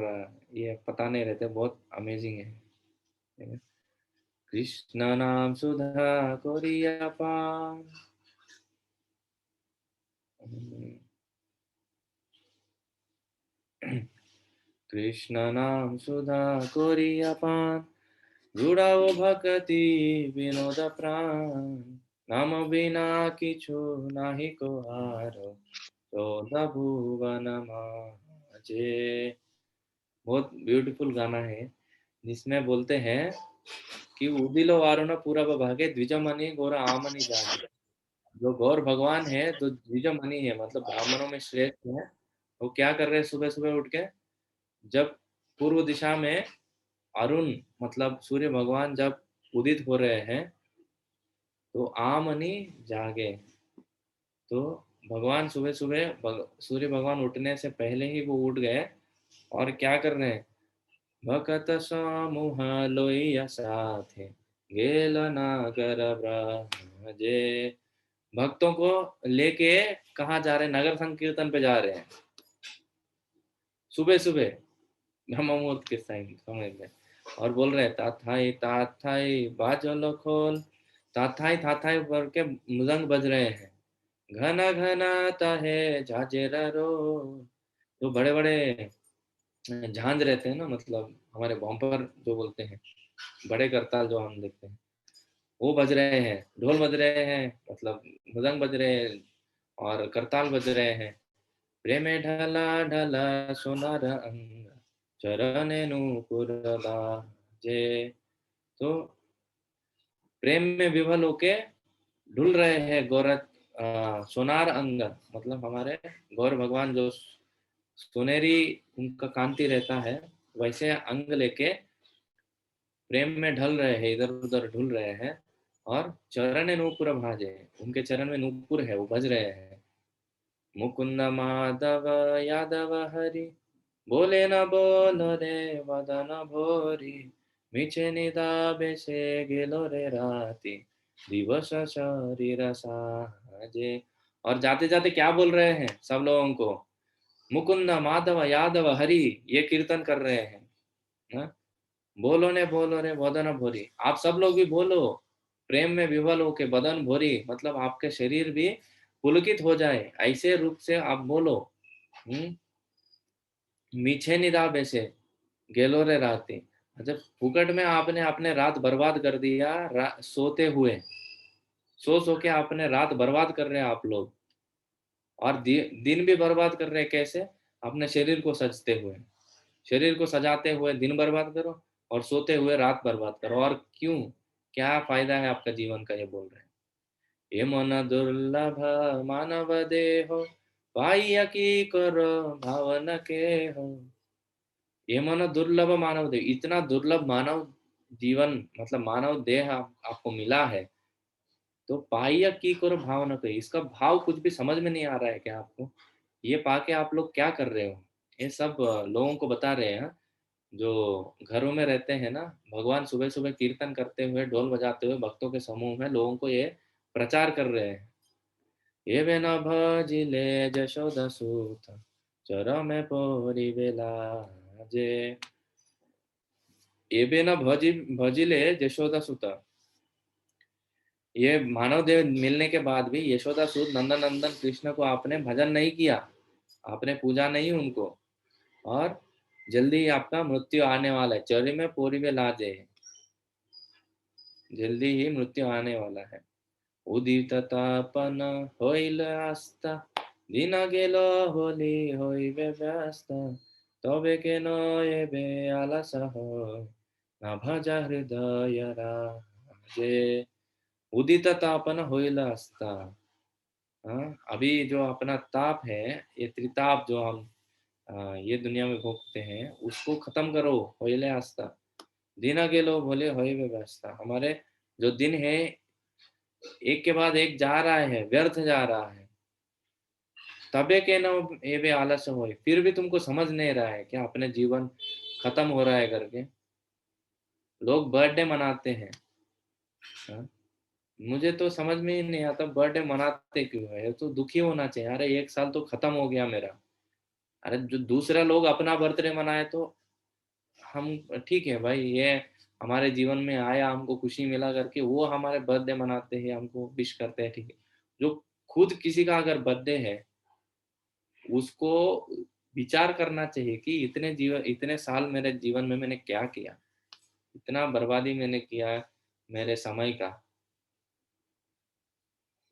ये पता नहीं रहते, बहुत अमेजिंग है। कृष्ण नाम सुधा कोरिया पान, कृष्ण नाम सुधा कोरिया पान, जुड़ाओ भक्ति विनोद प्राण, नाम बिना किछु नाही को हारो, चौदह भुवन माजे। बहुत ब्यूटीफुल गाना है, जिसमें बोलते हैं कि उदिलो वारुण पूरा भागे द्विजमणि गौर आमनि जागे। जो गौर भगवान है, तो द्विजमणि है, मतलब ब्राह्मणों में श्रेष्ठ है। वो क्या कर रहे हैं सुबह सुबह उठ के, जब पूर्व दिशा में अरुण मतलब सूर्य भगवान जब उदित हो रहे हैं, तो आमनि जागे। तो भगवान सुबह सुबह सूर्य भगवान उठने से पहले ही वो उठ गए, और क्या कर रहे हैं, भकत समूह लोइया साथे गेल नागर ब्रह्मजे। भक्तों को लेके कहाँ जा रहे हैं, नगर संकीर्तन पे जा रहे हैं सुबह सुबह ब्रह्म मुहूर्त के समय में, और बोल रहे हैं ताथाई बाजल खोल, ताथाई भर के मृदंग बज रहे हैं, घना घना ताहे झाजेरा रो। तो बड़े बड़े झांझ रहते हैं ना, मतलब हमारे बम्पर जो बोलते हैं, बड़े करताल जो हम देखते हैं, वो बज रहे हैं, ढोल बज रहे हैं, मतलब मृदंग बज रहे हैं और करताल बज रहे हैं। प्रेमे ढला ढला सोनार अंग, चरणे नूपुर बाजे। तो प्रेम में विभल होके ढुल रहे हैं गौरत सोनार अंग, मतलब हमारे गौर भगवान जो सुनहरी उनका कांति रहता है, वैसे अंग लेके प्रेम में ढल रहे हैं, इधर उधर ढुल रहे हैं, और चरण नूपुर भाजे, उनके चरण में नूपुर है, वो बज रहे हैं। मुकुंद माधव यादव हरि, बोले न बोलो रे वदन भोरी, मीछे निदाबे से गेलो रे राती, दिवस शरीर साजे। और जाते जाते क्या बोल रहे हैं सब लोगों को, मुकुंद माधव यादव हरि, ये कीर्तन कर रहे हैं ना? बोलो रे बदन भोरी, आप सब लोग भी बोलो, प्रेम में विवल होके बदन भोरी, मतलब आपके शरीर भी पुलकित हो जाए, ऐसे रूप से आप बोलो। मीछे निदाबे से गेलो रे राती, मतलब फुकट में आपने अपने रात बर्बाद कर दिया सोते हुए, सो सो के अपने रात बर्बाद कर रहे हैं आप लोग, और दिन भी बर्बाद कर रहे हैं। कैसे? अपने शरीर को सजते हुए, शरीर को सजाते हुए दिन बर्बाद करो, और सोते हुए रात बर्बाद करो। और क्यों? क्या फायदा है आपका जीवन का, ये बोल रहे हैं। ये मन दुर्लभ मानव देहो, पाइया की करो भावन के हो। ये मन दुर्लभ मानव देह, इतना दुर्लभ मानव जीवन, मतलब मानव देह आपको मिला है, तो पाइया की करो भावना के, इसका भाव कुछ भी समझ में नहीं आ रहा है क्या आपको? ये पाके आप लोग क्या कर रहे हो? ये सब लोगों को बता रहे हैं, जो घरों में रहते हैं ना। भगवान सुबह सुबह कीर्तन करते हुए, ढोल बजाते हुए भक्तों के समूह में लोगों को ये प्रचार कर रहे हैं। ये बिना भजिले जशोदा सूत, चरमे पोरी बेलाजे। ये बिना भजिले जशोदा सूता, ये मानव देव मिलने के बाद भी यशोदा सूत नंदन नंदन कृष्ण को आपने भजन नहीं किया, आपने पूजा नहीं उनको, और जल्दी ही आपका मृत्यु आने वाला है। चरी में पूरी में लाजे, जल्दी ही मृत्यु आने वाला है। उदित तापन होइल आस्था, दिन गेलो होली होइबे व्यस्त, तबे केन एबे आलस हो, न भजा हृदय राजे। उदित तापन होइल आस्था, हाँ, अभी जो अपना ताप है, ये त्रिताप जो हम ये दुनिया में भोगते हैं, उसको खत्म करो। होइले आस्था, दिन गेलो बोले होइबे व्यस्त, हमारे जो दिन है एक के बाद एक जा रहा है, व्यर्थ जा रहा है। तबे के न ये भी आलस्य हो, फिर भी तुमको समझ नहीं रहा है क्या अपने जीवन खत्म हो रहा है करके? लोग बर्थडे मनाते हैं, हाँ? मुझे तो समझ में ही नहीं आता बर्थडे मनाते क्यों है। तो दुखी होना चाहिए, अरे एक साल तो खत्म हो गया मेरा। अरे जो दूसरा लोग अपना बर्थडे मनाए तो हम, ठीक है भाई, ये हमारे जीवन में आया, हमको खुशी मिला करके वो हमारे बर्थडे मनाते हैं, हमको विश करते हैं, ठीक है। जो खुद किसी का अगर बर्थडे है, उसको विचार करना चाहिए कि इतने साल मेरे जीवन में मैंने क्या किया, इतना बर्बादी मैंने किया मेरे समय का,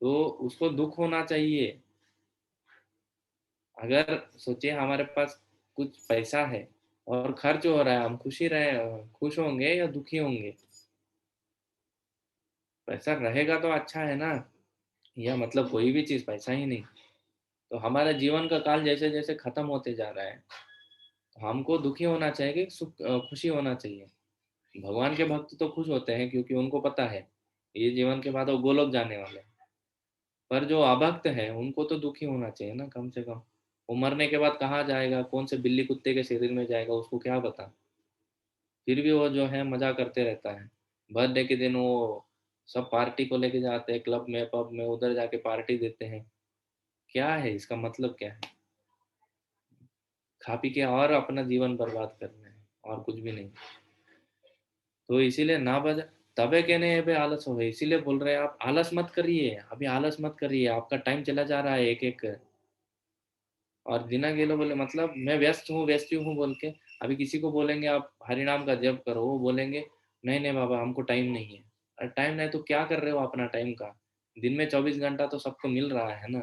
तो उसको दुख होना चाहिए। अगर सोचिए हमारे पास कुछ पैसा है और खर्च हो रहा है, हम खुश होंगे या दुखी होंगे? पैसा रहेगा तो अच्छा है ना, या मतलब कोई भी चीज, पैसा ही नहीं। तो हमारे जीवन का काल जैसे जैसे खत्म होते जा रहा है, तो हमको दुखी होना चाहिए कि खुशी होना चाहिए। भगवान के भक्त तो खुश होते हैं क्योंकि उनको पता है ये जीवन के बाद वो गोलोक जाने वाले हैं। पर जो अभक्त है उनको तो दुखी होना चाहिए ना, कम से कम। वो मरने के बाद कहाँ जाएगा, कौन से बिल्ली कुत्ते के शरीर में जाएगा, उसको क्या पता। फिर भी वो जो है मजा करते रहता है। बर्थडे के दिन वो सब पार्टी को लेके जाते हैं, क्लब में पब में, उधर जाके पार्टी देते हैं। क्या है इसका मतलब, क्या है? खा पी के और अपना जीवन बर्बाद करना है, और कुछ भी नहीं। तो इसीलिए ना बजा, तबे कहने अभी आलस हो गए, इसीलिए बोल रहे हैं आप आलस मत करिए, अभी आलस मत करिए, आपका टाइम चला जा रहा है एक एक। और बिना गेलो बोले मतलब मैं व्यस्त हूँ बोल के, अभी किसी को बोलेंगे आप हरिनाम का जप करो, वो बोलेंगे नहीं नहीं बाबा हमको टाइम नहीं है। अरे टाइम नहीं तो क्या कर रहे हो अपना टाइम का? दिन में 24 घंटा तो सबको मिल रहा है ना,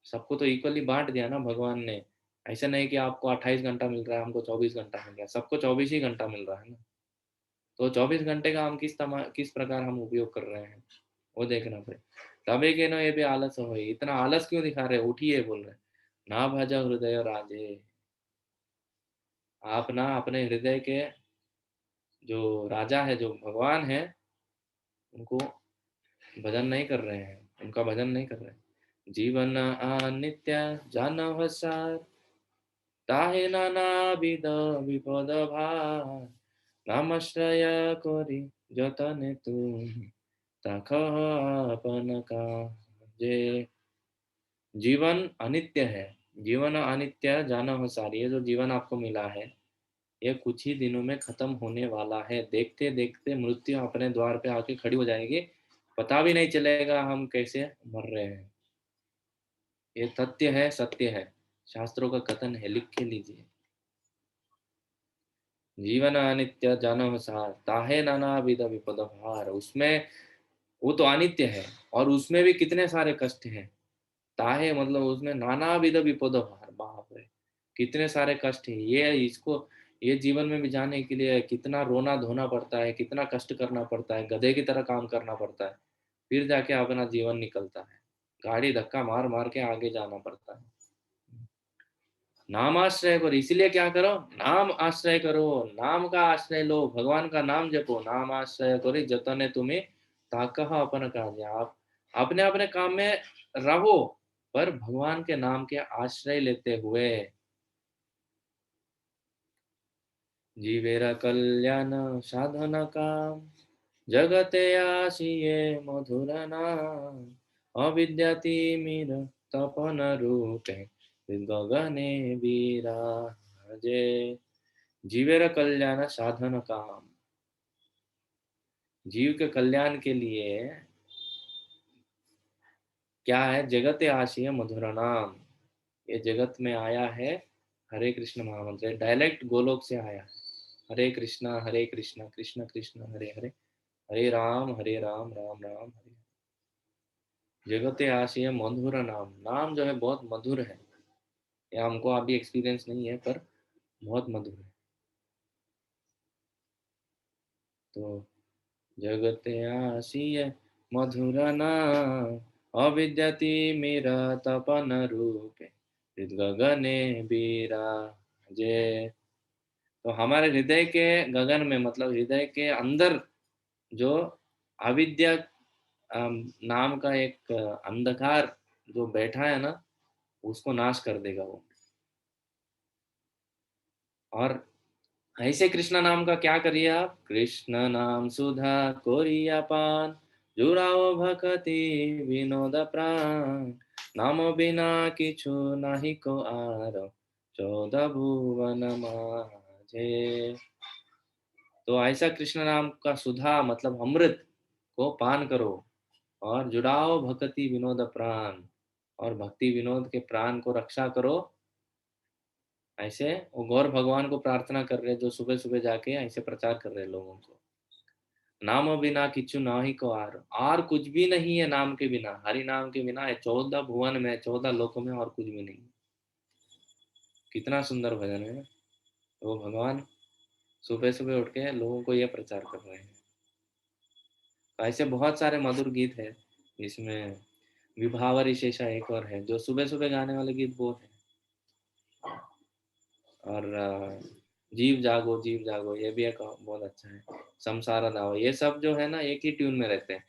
सबको तो इक्वली बांट दिया ना भगवान ने। ऐसा नहीं कि आपको 28 घंटा मिल रहा है, हमको 24 घंटा मिल रहा है, सबको 24 ही घंटा मिल रहा है ना। तो 24 घंटे का हम किस प्रकार हम उपयोग कर रहे हैं, वो देखना पड़े। तबे के नो ये भी आलस हो, इतना आलस क्यों दिखा रहे? उठिए बोल रहे, ना भजा हृदय राजे। आप ना अपने हृदय के जो राजा है, जो भगवान है, उनको भजन नहीं कर रहे हैं, उनका भजन नहीं कर रहे हैं। जीवन अनित्य जानव सार, ताहे नाना विध विपद भार, नामश्रय करी जतने तुम, ताख अपन काजे। जीवन अनित्य है, जीवन अनित्य जानव सार, ये जो जीवन आपको मिला है ये कुछ ही दिनों में खत्म होने वाला है। देखते देखते मृत्यु अपने द्वार पे आके खड़ी हो जाएगी, पता भी नहीं चलेगा हम कैसे मर रहे हैं। ये तथ्य है, सत्य है, शास्त्रों का कथन है, लिख के लीजिए। जीवन अनित्य जानव सार, ताहे नाना विध विपद भार, उसमें वो तो अनित्य है, और उसमें भी कितने सारे कष्ट हैं। ताहे मतलब उसमें नाना विध विपद भार, बाप रे कितने सारे कष्ट है। ये जीवन में भी जाने के लिए कितना रोना धोना पड़ता है, कितना कष्ट करना पड़ता है, गधे की तरह काम करना पड़ता है, फिर जाके अपना जीवन निकलता है। गाड़ी धक्का मार मार के आगे जाना पड़ता है। नाम आश्रय करो, इसीलिए क्या करो, नाम आश्रय करो, नाम का आश्रय लो, भगवान का नाम जपो। नाम आश्रय करो जतने तुम्हें ताकह अपन कार्य। आप अपने अपने काम में रहो, पर भगवान के नाम के आश्रय लेते हुए। जीवेरा कल्याण साधन काम, जगते आसिये मधुर नाम, अविद्यातिमिर तपन रूपे गगने विराजे। जीवेरा कल्याण साधन काम, जीव के कल्याण के लिए क्या है, जगते आसिये मधुर नाम। ये जगत में आया है हरे कृष्ण महामंत्र, डायरेक्ट गोलोक से आया है। हरे कृष्णा कृष्ण कृष्ण हरे हरे, हरे राम राम राम हरे हरे। जगते आसिये मधुर नाम, नाम जो है बहुत मधुर है। ये हमको अभी एक्सपीरियंस नहीं है, पर बहुत मधुर है। तो जगते आसिये मधुर नाम, अविद्यति मेरा तपन रूपे गगने विराजे। तो हमारे हृदय के गगन में, मतलब हृदय के अंदर जो अविद्या नाम का एक अंधकार जो बैठा है ना, उसको नाश कर देगा वो। और ऐसे कृष्ण नाम का क्या करिए आप, कृष्ण नाम सुधा कोरिया पान, जुराओ भक्ति विनोद प्राण, नाम बिना किछु नाही को आर, 14 भुवन माझे। तो ऐसा कृष्ण नाम का सुधा मतलब अमृत को पान करो, और जुड़ाओ भक्ति विनोद प्राण, और भक्ति विनोद के प्राण को रक्षा करो। ऐसे वो गौर भगवान को प्रार्थना कर रहे, जो सुबह सुबह जाके ऐसे प्रचार कर रहे लोगों को। नाम बिना किच्छु नाही को आर कुछ भी नहीं है नाम के बिना, हरि नाम के बिना 14 भुवन में, 14 लोकों में और कुछ भी नहीं। कितना सुंदर भजन है। तो भगवान सुबह सुबह उठ के लोगों को ये प्रचार कर रहे हैं। ऐसे बहुत सारे मधुर गीत है, जिसमें विभावरी शेषा एक और है, जो सुबह सुबह गाने वाले गीत बहुत है। और जीव जागो ये भी एक बहुत अच्छा है। संसार दाव, ये सब जो है ना एक ही ट्यून में रहते हैं।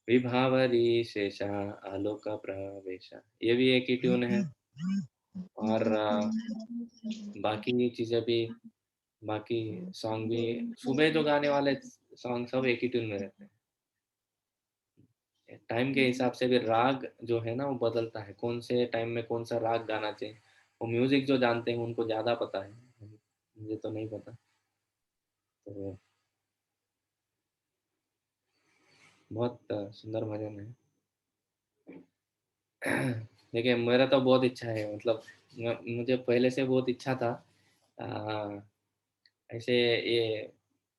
विभावरी शेषा आलोक प्रवेशा, ये भी एक ही ट्यून है। और बाकी चीजें भी, बाकी सॉन्ग भी, सुबह जो गाने वाले सॉन्ग सब एक ही ट्यून में रहते हैं। टाइम के हिसाब से भी राग जो है ना वो बदलता है, कौन से टाइम में कौन सा राग गाना चाहिए। वो म्यूजिक जो जानते हैं उनको ज्यादा पता है, मुझे तो नहीं पता। तो बहुत सुंदर भजन है। देखिए मेरा तो बहुत इच्छा है, मतलब मुझे पहले से बहुत इच्छा था। आ, ऐसे ये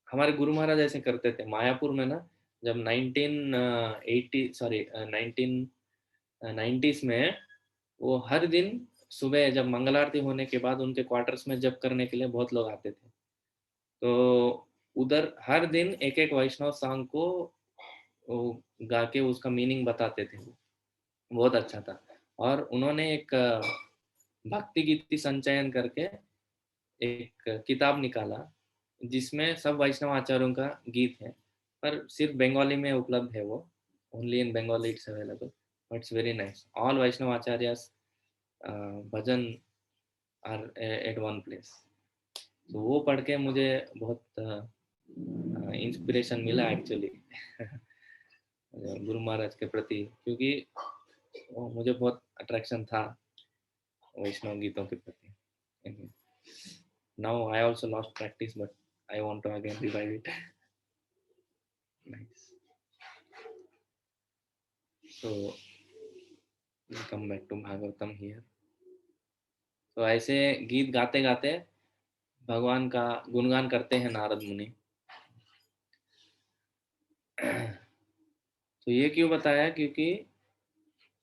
हमारे गुरु महाराज ऐसे करते थे मायापुर में ना, जब 1980 सॉरी 1990s में, वो हर दिन सुबह जब मंगल आरती होने के बाद उनके क्वार्टर्स में जप करने के लिए बहुत लोग आते थे। तो उधर हर दिन एक एक वैष्णव सॉन्ग को वो गा के उसका मीनिंग बताते थे। वो बहुत अच्छा था। और उन्होंने एक भक्ति गीति संचयन करके एक किताब निकाला, जिसमें सब वैष्णव आचार्यों का गीत है, पर सिर्फ बंगाली में उपलब्ध है वो। Only in Bengali it's available, but it's very nice. All Vaishnava acharyas bhajan are at one place. तो वो पढ़ के मुझे बहुत इंस्पिरेशन मिला एक्चुअली गुरु महाराज के प्रति, क्योंकि मुझे बहुत अट्रैक्शन था वैष्णव गीतों के प्रति। Now I also lost practice, but I want to again revive it. Nice. So we'll come back to Bhagavatam here. तो ऐसे गीत गाते गाते भगवान का गुणगान करते हैं नारद मुनि। तो ये क्यों बताया? क्योंकि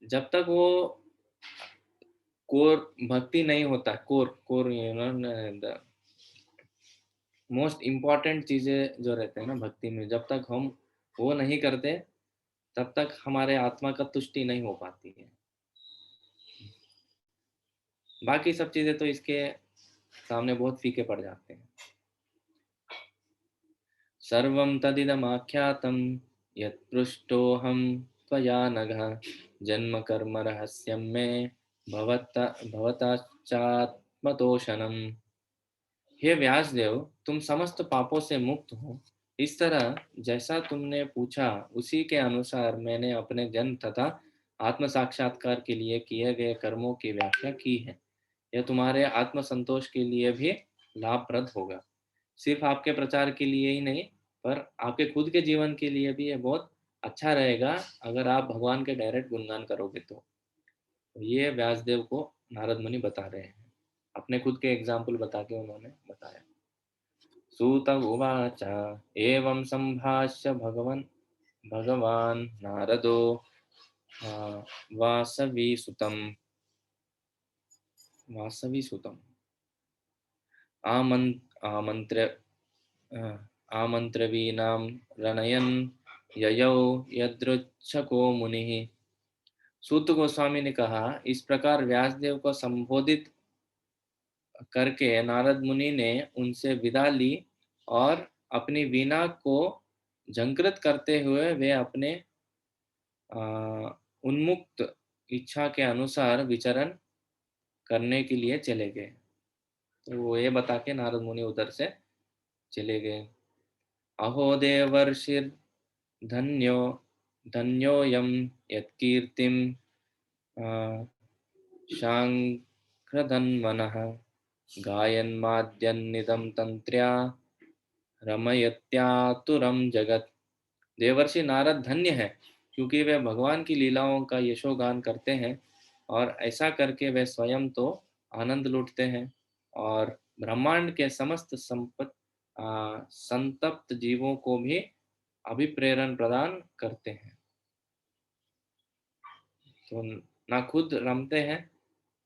जब तक वो कोर भक्ति नहीं होता, core core the most important चीजें जो रहते हैं ना भक्ति में, जब तक हम वो नहीं करते तब तक हमारे आत्मा का तुष्टि नहीं हो पाती है। बाकी सब चीजें तो इसके सामने बहुत फीके पड़ जाते हैं। सर्वं तदिदमाख्यातं यत्पृष्टोऽहं त्वया नघ जन्म कर्म रहस्यं मे भवताच्चात्मतोषणम्। हे व्यासदेव, तुम समस्त पापों से मुक्त हो। इस तरह जैसा तुमने पूछा उसी के अनुसार मैंने अपने जन्म तथा आत्म साक्षात्कार के लिए किए गए कर्मों की व्याख्या की है। यह तुम्हारे आत्म संतोष के लिए भी लाभप्रद होगा। सिर्फ आपके प्रचार के लिए ही नहीं, पर आपके खुद के जीवन के लिए भी ये बहुत अच्छा रहेगा अगर आप भगवान के डायरेक्ट गुणगान करोगे तो। ये व्यासदेव को नारद मुनि बता रहे हैं, अपने खुद के एग्जाम्पल बता के उन्होंने बताया। सूत उवाच एवं संभाष्य भगवान् नारदो वासवीसुतम् आमन्त्र्य आमन्त्रवीणां रणयन् ययौ यदृच्छको मुनिः। सूत गोस्वामी ने कहा, इस प्रकार व्यासदेव को संबोधित करके नारद मुनि ने उनसे विदा ली और अपनी वीणा को झंकृत करते हुए वे अपने उन्मुक्त इच्छा के अनुसार विचरण करने के लिए चले गए। तो वो ये बता के नारद मुनि उधर से चले गए। अहो देवर्षिर् धन्योऽयं यत्कीर्तिं शाङ्क्रधन्वनः गायन्माद्यन्निदं तन्त्र्या रमयत्यातुरं जगत्। देवर्षि नारद धन्य है, क्योंकि वे भगवान की लीलाओं का यशोगान करते हैं और ऐसा करके वे स्वयं तो आनंद लूटते हैं और ब्रह्मांड के समस्त संतप्त जीवों को भी अभिप्रेरण प्रदान करते हैं। तो ना खुद रमते हैं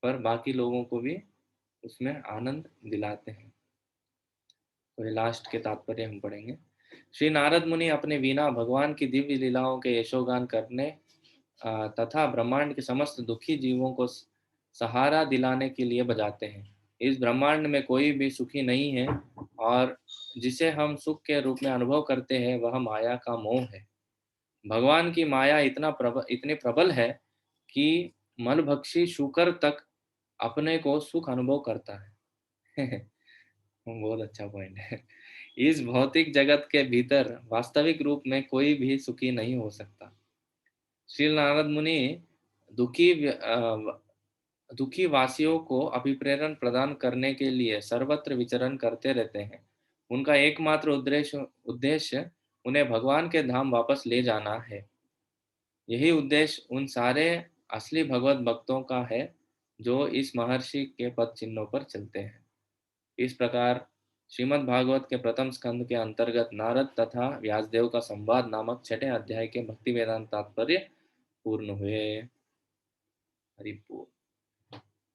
पर बाकी लोगों को भी उसमें आनंद दिलाते हैं। तो ये लास्ट के तात्पर्य हम पढ़ेंगे। श्री नारद मुनि अपने वीणा भगवान की दिव्य लीलाओं के यशोगान करने तथा ब्रह्मांड के समस्त दुखी जीवों को सहारा दिलाने के लिए बजाते हैं। इस ब्रह्मांड में कोई भी सुखी नहीं है और जिसे हम सुख के रूप में अनुभव करते हैं वह माया का मोह है। भगवान की माया इतनी प्रबल है कि मलभक्षी शूकर तक अपने को सुख अनुभव करता है। बहुत अच्छा पॉइंट है। इस भौतिक जगत के भीतर वास्तविक रूप में कोई भी सुखी नहीं हो सकता। श्री नारद मुनि दुखी वासियों को अभिप्रेरण प्रदान करने के लिए सर्वत्र विचरण करते रहते हैं। उनका एकमात्र उद्देश्य उन्हें भगवान के धाम वापस ले जाना है। यही उद्देश्य उन सारे असली भगवत भक्तों का है जो इस महर्षि के पद चिन्हों पर चलते हैं। इस प्रकार श्रीमद् भागवत के प्रथम स्कंद के अंतर्गत नारद तथा व्यासदेव का संवाद नामक 6ठे अध्याय के भक्ति वेदांत तात्पर्य पूर्ण हुए। हरिपूर।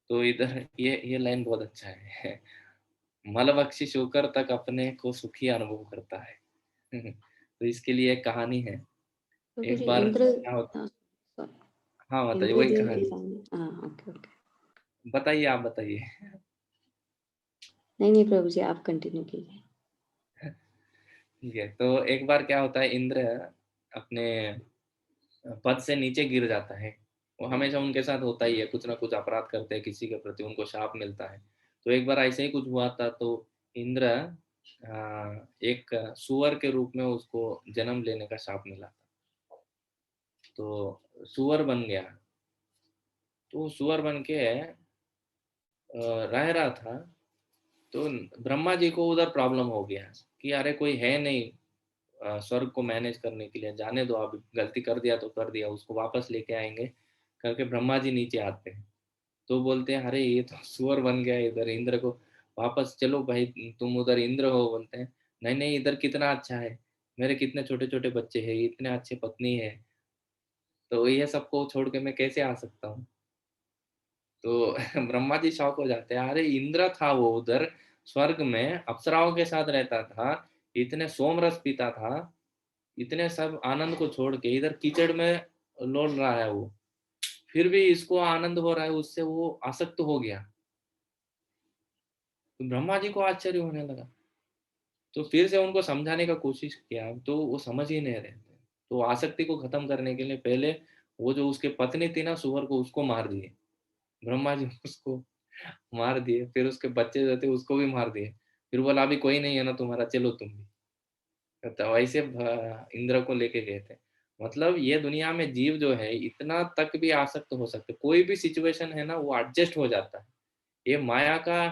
तो इधर ये लाइन बहुत अच्छा है। मलबक्षी शूकर तक अपने को सुखी अनुभव करता है। तो इसके लिए एक कहानी है। तो एक फिर बार इंद्र, क्या होता, सॉरी, हाँ बताइए, वही इंद्रदेव की कहानी कहानी। हाँ, ओके ओके। बताइए, आप बताइए। नहीं नहीं प्रभु जी, आप कंटिन्यू कीजिए। ठीक है। तो एक बार क्या होता है, इंद्र अपने पद से नीचे गिर जाता है। वो हमेशा उनके साथ होता ही है, कुछ ना कुछ अपराध करते हैं किसी के प्रति, उनको शाप मिलता है। तो एक बार ऐसे ही कुछ हुआ था। तो इंद्र एक सुअर के रूप में उसको जन्म लेने का शाप मिला था। तो सुअर बन गया। तो सुअर बन के रह रहा था। तो ब्रह्मा जी को उधर प्रॉब्लम हो गया कि अरे कोई है नहीं स्वर्ग को मैनेज करने के लिए, जाने दो, अब गलती कर दिया तो कर दिया, उसको वापस लेके आएंगे करके ब्रह्मा जी नीचे आते हैं। तो बोलते हैं अरे ये तो सुअर बन गया, इधर इंद्र को वापस, चलो भाई तुम उधर इंद्र हो। बोलते हैं नहीं नहीं, इधर कितना अच्छा है, मेरे कितने छोटे छोटे बच्चे हैं, इतने अच्छे पत्नी है, तो ये सबको छोड़ के मैं कैसे आ सकता हूँ? तो ब्रह्मा जी शॉक हो जाते हैं, अरे इंद्र था वो उधर स्वर्ग में अप्सराओं के साथ रहता था, इतने सोमरस पीता था, इतने सब आनंद को छोड़ के इधर कीचड़ में लोल रहा है वो, फिर भी इसको आनंद हो रहा है, उससे वो आसक्त हो गया। तो ब्रह्मा जी को आश्चर्य होने लगा। तो फिर से उनको समझाने का कोशिश किया, तो वो समझ ही नहीं रहे थे। तो आसक्ति को खत्म करने के लिए पहले वो जो उसके पत्नी थी ना सुअर को, उसको मार दिए ब्रह्मा जी, उसको मार दिए। फिर उसके बच्चे जो थे उसको भी मार दिए। फिर बोला अभी कोई नहीं है ना तुम्हारा, चलो तुम भी। तो वैसे इंद्र को लेके गए थे। मतलब ये दुनिया में जीव जो है इतना तक भी आसक्त हो सकते, कोई भी सिचुएशन है ना वो एडजस्ट हो जाता है। ये माया का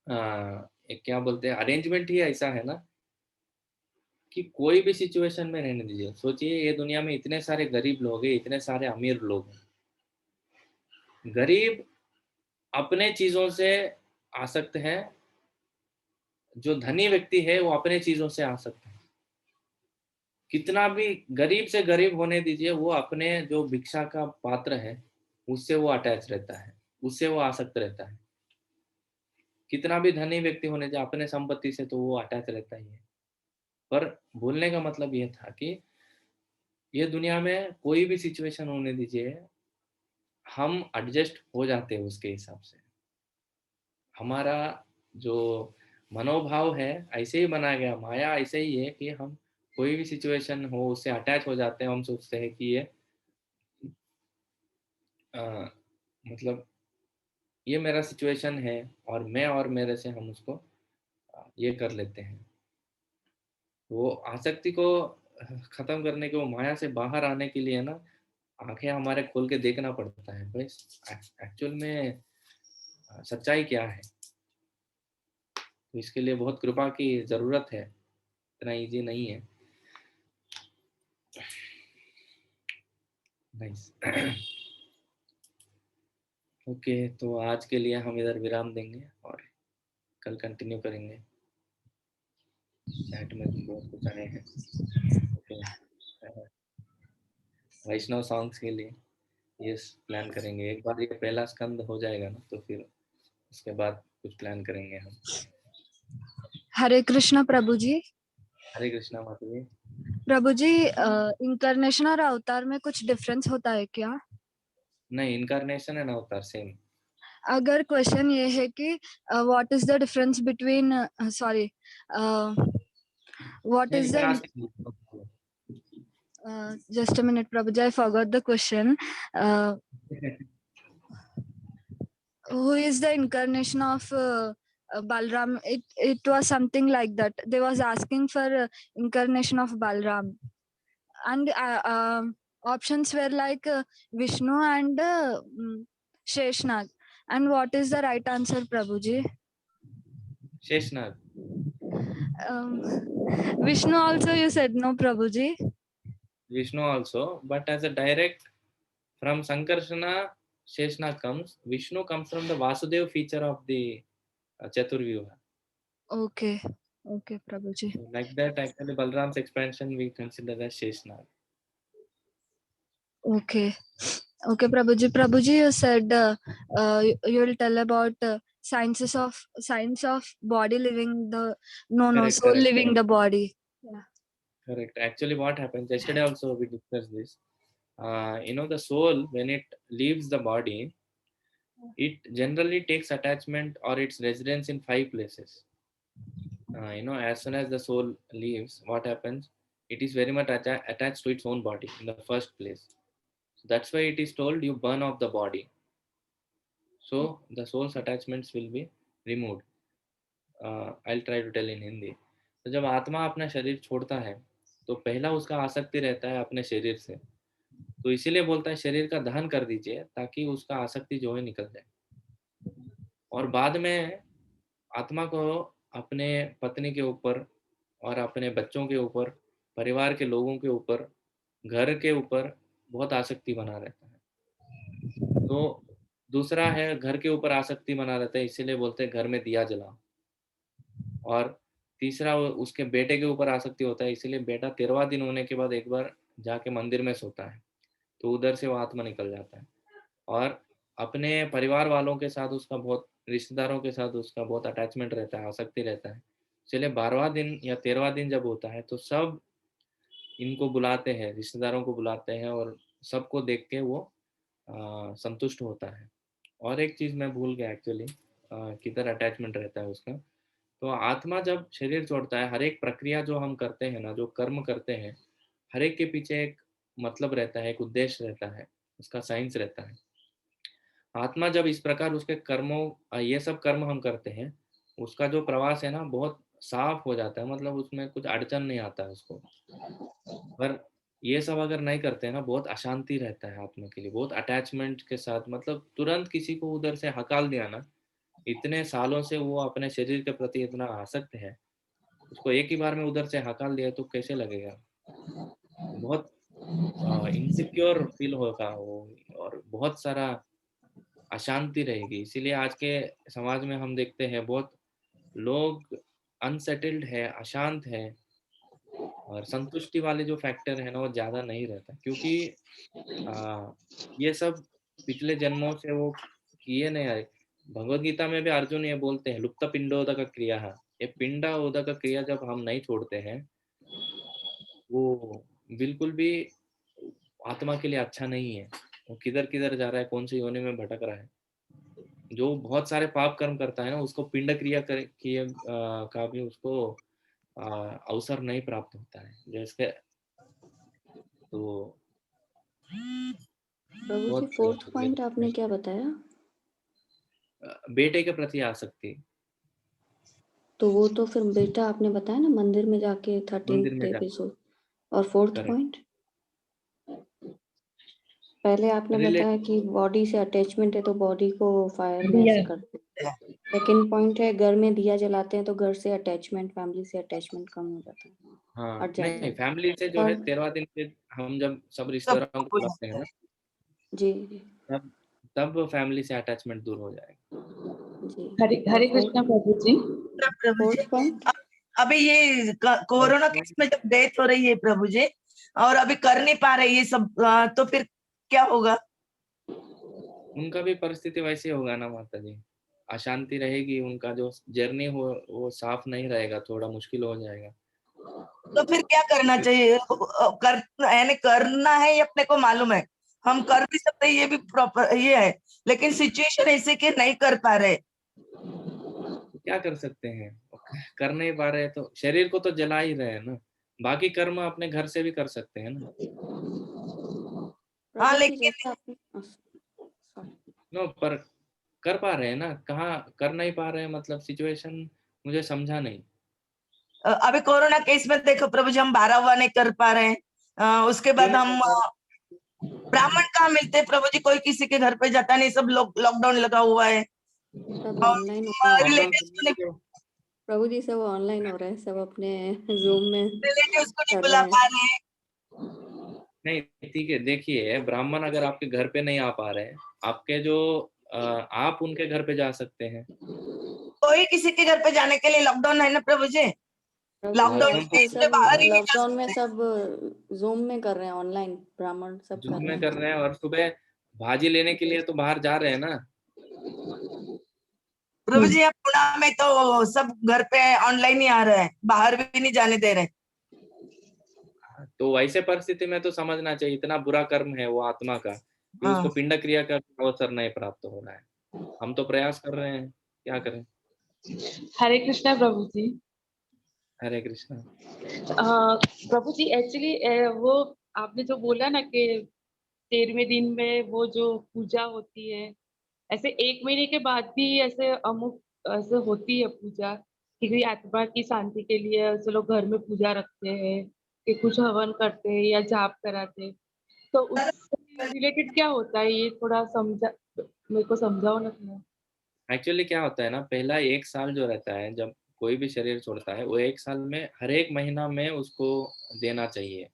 ये क्या बोलते हैं, अरेंजमेंट ही ऐसा है ना कि कोई भी सिचुएशन में रहने दीजिए। सोचिए ये दुनिया में इतने सारे गरीब लोग हैं, इतने सारे अमीर लोग हैं। गरीब अपने चीजों से आसक्त है, जो धनी व्यक्ति है वो अपने चीजों से आसक्त है। कितना भी गरीब से गरीब होने दीजिए, वो अपने जो भिक्षा का पात्र है उससे वो अटैच रहता है, उससे वो आसक्त रहता है। कितना भी धनी व्यक्ति होने दीजिए, अपने संपत्ति से तो वो अटैच रहता ही है। पर बोलने का मतलब ये था कि ये दुनिया में कोई भी सिचुएशन होने दीजिए, हम एडजस्ट हो जाते हैं उसके हिसाब से। हमारा जो मनोभाव है ऐसे ही बनाया गया, माया ऐसे ही है कि हम कोई भी सिचुएशन हो उससे अटैच हो जाते हैं। हम सोचते हैं कि ये अ, मतलब ये मेरा सिचुएशन है और मैं और मेरे से हम उसको ये कर लेते हैं। वो आसक्ति को खत्म करने के, वो माया से बाहर आने के लिए ना आंखें हमारे खोल के देखना पड़ता है भाई, एक्चुअल में सच्चाई क्या है। तो इसके लिए बहुत कृपा की जरूरत है, इतना इजी नहीं है। नाइस। ओके, तो आज के लिए हम इधर विराम देंगे और कल कंटिन्यू करेंगे। चैट में बहुत कुछ आए हैं। ओके, वैष्णव सॉन्ग्स के लिए यस प्लान करेंगे। एक बार ये पहला स्कंद हो जाएगा ना तो फिर उसके बाद कुछ प्लान करेंगे हम। हरे कृष्णा प्रभु जी। हरे कृष्णा माता जी। प्रभु जी, इंcarnation और अवतार में कुछ डिफरेंस होता है क्या? नहीं, इनकारनेशन एंड अवतार सेम। अगर क्वेश्चन ये है कि what is the difference between sorry what नहीं, is you can the ask him. Just a minute Prabhu ji, I forgot the question. Who is the incarnation of Balram? It was something like that. They was asking for incarnation of Balram, and options were like Vishnu and Sheshnag. And what is the right answer, Prabhuji? Sheshnag. Vishnu also you said no, Prabhuji. Vishnu also, but as a direct from Sankarsana, Sheshnag comes. Vishnu comes from the Vasudev feature of the Chaturvyuha. Okay, okay, Prabhuji. So like that, actually, Balram's expansion we consider as Sheshnag. Okay. Okay, Prabhuji. Prabhuji, you said you will tell about science of body living the Correct, soul correct, living the body. Yeah. correct. Actually, what happens? Yesterday also we discussed this. The soul when it leaves the body, it generally takes attachment or its residence in 5 places. As soon as the soul leaves, what happens? It is very much attached to its own body in the first place. So that's why it is told you burn off the body. So the soul's attachments will be removed. I'll try to tell in Hindi. तो जब आत्मा अपना शरीर छोड़ता है तो पहला उसका आसक्ति रहता है अपने शरीर से। तो इसीलिए बोलता है शरीर का दहन कर दीजिए ताकि उसका आसक्ति जो है निकल जाए। और बाद में आत्मा को अपने पत्नी के ऊपर और अपने बच्चों के ऊपर, परिवार के लोगों के ऊपर, घर के ऊपर बहुत आसक्ति बना रहता है। तो दूसरा है घर के ऊपर आसक्ति बना रहता है, इसीलिए बोलते हैं घर में दिया जलाओ। और तीसरा उसके बेटे के ऊपर आसक्ति होता है, इसीलिए बेटा 13वां दिन होने के बाद एक बार जाके मंदिर में सोता है। तो उधर से वो आत्मा निकल जाता है। और अपने परिवार वालों के साथ उसका बहुत, रिश्तेदारों के साथ उसका बहुत अटैचमेंट रहता है, आसक्ति रहता है। चलिए 12वां दिन या 13वां दिन जब होता है तो सब इनको बुलाते हैं, रिश्तेदारों को बुलाते हैं और सबको देख के वो संतुष्ट होता है। और एक चीज़ मैं भूल गया एक्चुअली, किधर अटैचमेंट रहता है उसका। तो आत्मा जब शरीर छोड़ता है, हर एक प्रक्रिया जो हम करते हैं ना, जो कर्म करते हैं, हर एक के पीछे एक मतलब रहता है, एक उद्देश्य रहता है, उसका साइंस रहता है। आत्मा जब इस प्रकार उसके कर्मों, ये सब कर्म हम करते हैं, उसका जो प्रवास है ना बहुत साफ हो जाता है, मतलब उसमें कुछ अड़चन नहीं आता है उसको। पर ये सब अगर नहीं करते हैं ना, बहुत अशांति रहता है आत्मा के लिए, बहुत अटैचमेंट के साथ, मतलब तुरंत किसी को उधर से हकाल दिया ना, इतने सालों से वो अपने शरीर के प्रति इतना आसक्त है, उसको एक ही बार में उधर से हकाल दिया तो कैसे लगेगा? बहुत इनसिक्योर फील होगा वो, और बहुत सारा अशांति रहेगी। इसीलिए आज के समाज में हम देखते हैं बहुत लोग अनसेटल्ड है, अशांत है, और संतुष्टि वाले जो फैक्टर है ना वो ज़्यादा नहीं रहता, क्योंकि आ, ये सब पिछले जन्मों से वो किए नहीं आए। भगवत गीता में भी अर्जुन ये बोलते हैं, लुप्त पिंडोदक क्रिया। ये पिंडोदक क्रिया जब हम नहीं छोड़ते हैं, वो बिल्कुल भी आत्मा के लिए अच्छा नहीं है। वो किधर किधर जा रहा है, कौन सी योनि में भटक रहा है। जो बहुत सारे पाप कर्म करता है ना, उसको पिंड क्रिया का भी उसको अवसर नहीं प्राप्त होता है, जैसे तो प्रभु जी, बहुत फोर्थ ये पॉइंट होता है। आपने क्या बताया? बेटे के प्रति आसक्ति, तो वो तो फिर बेटा आपने बताया ना, मंदिर में जाके मंदिर 13th में जा, एपिसोड। और फोर्थ करेक्ट। पॉइंट पहले आपने रिलेट, बताया कि बॉडी से अटैचमेंट है तो बॉडी को फायर में दिया ऐसे करते हैं। सेकंड पॉइंट है घर में दिया जलाते हैं तो घर से अटैचमेंट, फैमिली से अटैचमेंट कम हो जाता है, हाँ हट जाता नहीं, है। फैमिली से जो है थर्ड 13वां दिन पे हम जब सब सब रिश्तेदारों को हो बुलाते हैं जाता ना, है। जी जी तब तब फैमिली से अटैचमेंट दूर हो जाएगा। जी। हरे हरे कृष्णा प्रभु जी। प्रभु जी, फोर्थ पॉइंट अभी ये और कोरोना केस में जब डेथ हो रही है प्रभु जी, और अभी कर नहीं पा रहे ये सब, तो फिर क्या होगा? उनका भी परिस्थिति वैसे होगा ना माता जी, अशांति रहेगी, उनका जो जर्नी हो वो साफ नहीं रहेगा, थोड़ा मुश्किल हो जाएगा। तो फिर क्या करना चाहिए? कर यानी करना है ये अपने को मालूम है, हम कर भी सकते हैं, ये भी प्रॉपर ये है, लेकिन सिचुएशन ऐसे कि नहीं कर पा रहे। तो क्या कर सकते हैं, कर नहीं पा रहे तो शरीर को तो जला ही रहे हैं ना, बाकी कर्म अपने घर से भी कर सकते हैं ना। हाँ प्रभु जी लेकिन जैसे आपने sorry। नो, पर कर पा रहे हैं ना, कहाँ कर नहीं पा रहे हैं, मतलब सिचुएशन मुझे समझा नहीं। अभी कोरोना केस में देखो प्रभु जी, हम 12 हुआ नहीं कर पा रहे हैं, उसके क्यों बाद नहीं हम कर पा ब्राह्मण कहाँ मिलते हैं प्रभु जी, कोई किसी के घर पे जाता नहीं, सब लोग लॉकडाउन लगा हुआ है, सब और ऑनलाइन हो रहा है। लॉकडाउन रिलेटिव्स को करने नहीं, के प्रभु जी सब ऑनलाइन हो रहा है, सब अपने जूम में रिलेटिव्स को नहीं कर बुला रहे पा हैं। रहे हैं। नहीं, ठीक है, देखिए ब्राह्मण अगर आपके घर पे नहीं आ पा रहे हैं, आपके जो आप उनके घर पे जा सकते हैं। कोई किसी के घर पे जाने के लिए लॉकडाउन है ना प्रभु जी, प्रभु जी लॉकडाउन लॉकडाउन तो केस आजकल में सब बाहर ही नहीं जा लॉकडाउन में सकते। सब जूम में कर रहे हैं, ऑनलाइन ब्राह्मण सब कर जूम रहे में हैं। कर रहे हैं, और सुबह भाजी लेने के लिए तो बाहर जा रहे हैं ना। प्रभु जी, यहाँ पुणे में तो सब घर पे ऑनलाइन ही आ रहे हैं, बाहर भी नहीं जाने दे रहे। तो वैसे परिस्थिति में तो समझना चाहिए, इतना बुरा कर्म है वो आत्मा का कि हाँ उसको पिंड क्रिया का अवसर नहीं प्राप्त हो रहा है। हम तो प्रयास कर रहे हैं, क्या करें। हरे कृष्णा प्रभु जी। हरे कृष्णा। प्रभु जी एक्चुअली वो आपने जो बोला ना कि 13वें दिन में वो जो पूजा होती है, ऐसे 1 महीने के बाद भी ऐसे अमुक ऐसे होती है पूजा, कि कोई आत्मा की शांति के लिए ऐसे लोग घर में पूजा रखते हैं, कि कुछ हवन करते हैं या जाप कराते हैं, तो उससे रिलेटेड क्या होता है ये थोड़ा समझा, मेरे को समझाओ ना थोड़ा। एक्चुअली क्या होता है ना, पहला 1 साल जो रहता है जब कोई भी शरीर छोड़ता है, वो 1 साल में हर एक महीना में उसको देना चाहिए।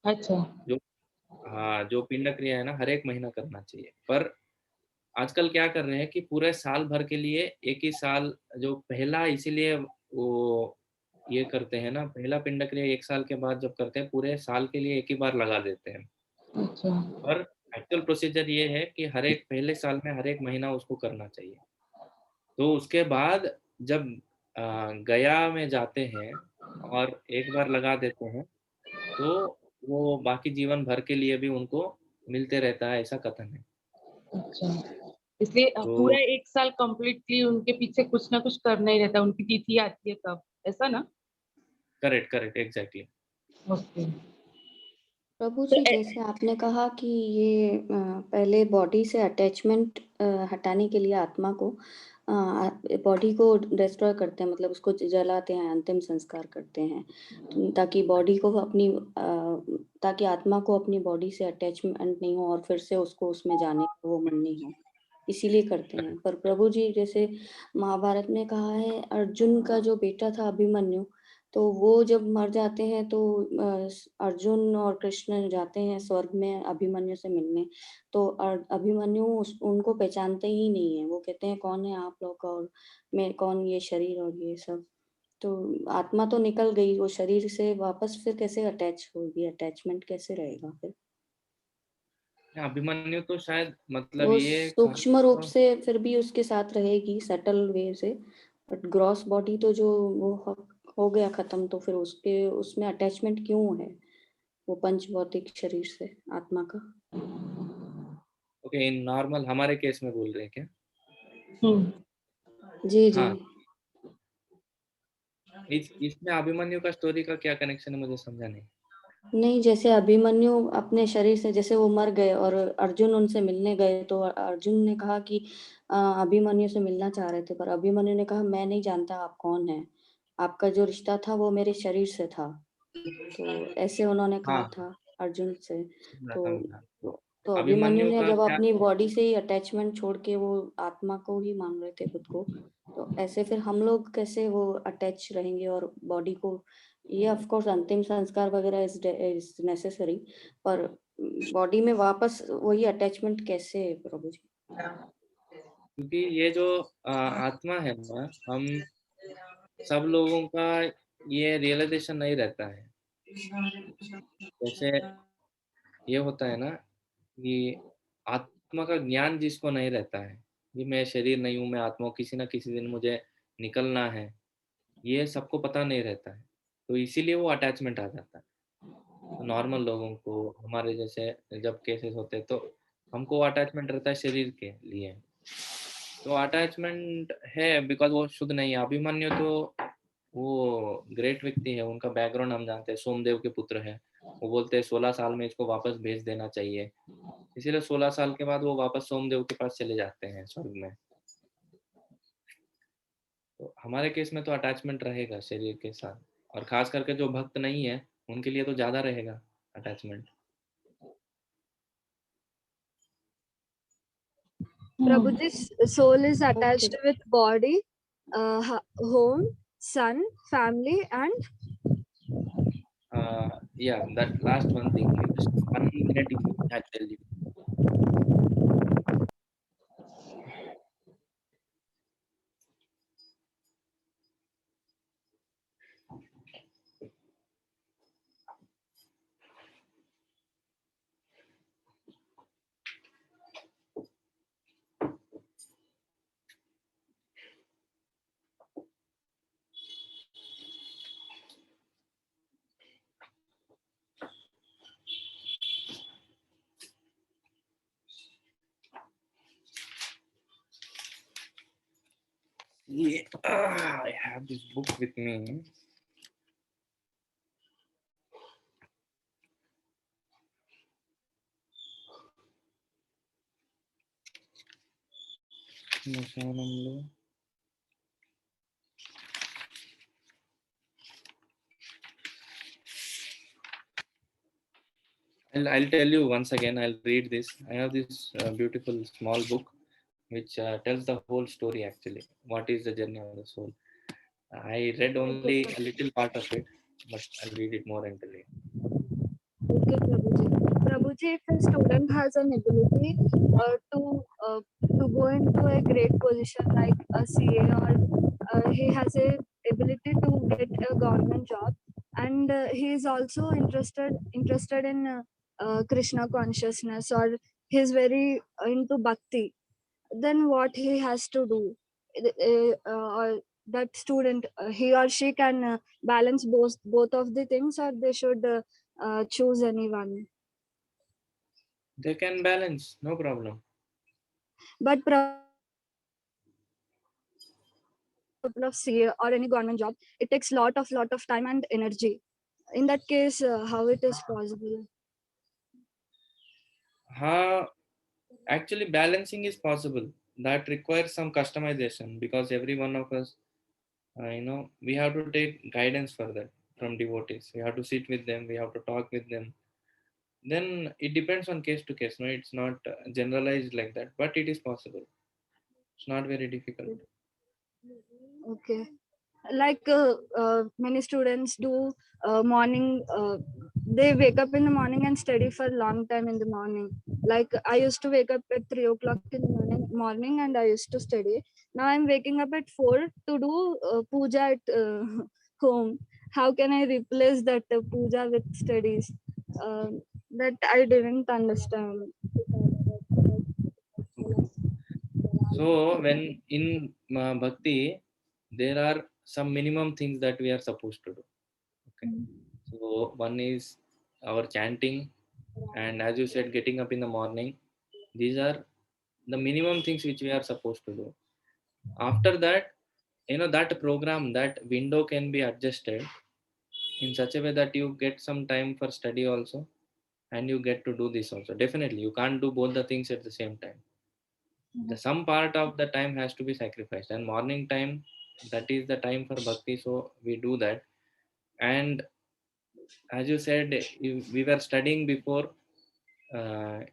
अच्छा। जो, हाँ, जो पिंड क्रिया है ना हर एक महीना करना चाहिए। पर आजकल क्या कर रहे हैं कि पूरे साल भर के लिए एक ही साल जो पहला, इसीलिए वो ये करते हैं ना, पहला पिंड क्रिया 1 साल के बाद जब करते हैं, पूरे साल के लिए एक ही बार लगा देते हैं। अच्छा। और एक्चुअल प्रोसीजर ये है कि हर एक पहले साल में हर एक महीना उसको करना चाहिए। तो उसके बाद जब गया में जाते हैं और एक बार लगा देते हैं, तो वो बाकी जीवन भर के लिए भी उनको मिलते रहता है, ऐसा कथन है। अच्छा, इसलिए तो पूरा 1 साल कंप्लीटली उनके पीछे कुछ ना कुछ करना ही रहता है, उनकी तिथि आती है तब, ऐसा ना? Correct, correct, exactly. ओके। प्रभु तो जी, जैसे आपने कहा कि ये पहले बॉडी से अटैचमेंट हटाने के लिए आत्मा को बॉडी को डिस्ट्रॉय करते हैं, मतलब उसको जलाते हैं, अंतिम संस्कार करते हैं, ताकि बॉडी को ताकि आत्मा को अपनी बॉडी से अटैचमेंट नहीं हो और फिर से उसको उसमें जाने का वो मन नहीं हो, इसीलिए करते हैं। पर प्रभु जी, जैसे महाभारत में कहा है, अर्जुन का जो बेटा था अभिमन्यु, तो वो जब मर जाते हैं तो अर्जुन और कृष्ण जाते हैं स्वर्ग में अभिमन्यु से मिलने, तो अभिमन्यु उनको पहचानते ही नहीं है। वो कहते हैं कौन है आप लोग और मैं कौन, ये शरीर और ये सब। तो आत्मा तो निकल गई, वो शरीर से वापस फिर कैसे अटैच होगी, अटैचमेंट कैसे रहेगा फिर? अभिमन्यु तो शायद मतलब वो ये सूक्ष्म रूप कहा से फिर भी उसके साथ रहेगी सटल वे से, बट ग्रॉस बॉडी तो जो वो हो गया खत्म, तो फिर उसके उसमें अटैचमेंट क्यों है वो पंच भौतिक शरीर से आत्मा का? ओके, इन नॉर्मल हमारे केस में बोल रहे हैं क्या? जी जी। हाँ, इसमें अभिमन्यु का स्टोरी का क्या कनेक्शन है, मुझे समझा नहीं। नहीं, जैसे अभिमन्यु अपने शरीर से, जैसे वो मर गए और अर्जुन उनसे मिलने गए, तो अर्जुन ने कहा कि अभिमन्यु से मिलना चाह रहे थे, पर अभिमन्यु ने कहा मैं नहीं जानता आप कौन है, आपका जो रिश्ता था वो मेरे शरीर से था। तो ऐसे उन्होंने कहा हाँ, था अर्जुन से। समझा, तो समझा। तो अभिमन्यु अभिमन्यु ने का जब क्या? अपनी बॉडी से ही अटैचमेंट छोड़ के वो आत्मा को ही मान रहे थे खुद को, तो ऐसे फिर हम लोग कैसे वो अटैच रहेंगे और बॉडी को? ये ऑफ कोर्स अंतिम संस्कार वगैरह इज नेसेसरी, पर बॉडी में वापस वही अटैचमेंट कैसे, प्रभु जी? क्योंकि ये जो आत्मा है ना, हम सब लोगों का ये रियलाइजेशन नहीं रहता है। जैसे ये होता है ना कि आत्मा का ज्ञान जिसको नहीं रहता है कि मैं शरीर नहीं हूँ, मैं आत्मा हूँ, किसी ना किसी दिन मुझे निकलना है, ये सबको पता नहीं रहता है, तो इसीलिए वो अटैचमेंट आ जाता है। तो नॉर्मल लोगों को, हमारे जैसे जब केसेस होते हैं, तो हमको अटैचमेंट रहता है शरीर के लिए, तो अटैचमेंट है बिकॉज वो शुद्ध नहीं है। अभिमन्यु तो वो ग्रेट व्यक्ति है, उनका बैकग्राउंड हम जानते हैं, सोमदेव के पुत्र है। वो बोलते हैं 16 साल में इसको वापस भेज देना चाहिए, इसीलिए 16 साल के बाद वो वापस सोमदेव के पास चले जाते हैं स्वर्ग में। तो हमारे केस में तो अटैचमेंट रहेगा शरीर के साथ, और खास करके जो भक्त नहीं है उनके लिए तो ज़्यादा रहेगा attachment. Prabhuji's soul is okay. attached with body, home, son, family, and Yeah, that last one thing, just 1 minute, I'll tell you. Yeah, I have this book with me. శ్మశానంలో I'll tell you once again. I'll read this. I have this beautiful small book which tells the whole story actually. What is the journey of the soul? I read only a little part of it, but I'll read it more and tell you. okay, Prabhuji. Prabhuji, if a student has an ability to go into a great position like a CA, or he has a ability to get a government job, and he is also interested in Krishna consciousness, or he's very into bhakti, then what he has to do? Or that student, he or she can balance both of the things, or they should choose anyone. They can balance, no problem. But of CA or any government job, it takes lot of time and energy. In that case, how it is possible? Actually, balancing is possible. That requires some customization because every one of us, we have to take guidance for that from devotees. We have to sit with them. We have to talk with them. Then it depends on case to case. No, it's not generalized like that, but it is possible. It's not very difficult. Okay. Like many students do morning, they wake up in the morning and study for a long time in the morning. Like I used to wake up at 3 o'clock in the morning and I used to study. Now I'm waking up at 4 to do puja at home. How can I replace that puja with studies? That I didn't understand. So when in bhakti, there are some minimum things that we are supposed to do. Okay. So one is our chanting, and as you said, getting up in the morning. These are the minimum things which we are supposed to do. After that, that program, that window can be adjusted in such a way that you get some time for study also, and you get to do this also. Definitely, you can't do both the things at the same time. Some part of the time has to be sacrificed, and morning time, that is the time for bhakti, so we do that. And as you said, we were studying before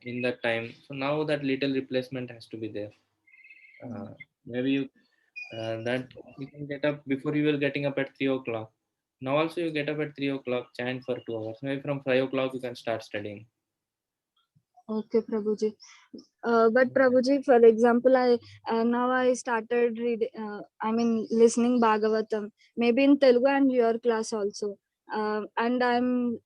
in that time, so now that little replacement has to be there. Maybe that you can get up before. You were getting up at 3 o'clock. Now also you get up at 3 o'clock, chant for 2 hours. Maybe from 5 o'clock you can start studying. Okay, Prabhuji. But Prabhuji, for example, I now I started reading. Listening Bhagavatam. Maybe in Telugu and your class also. And I'm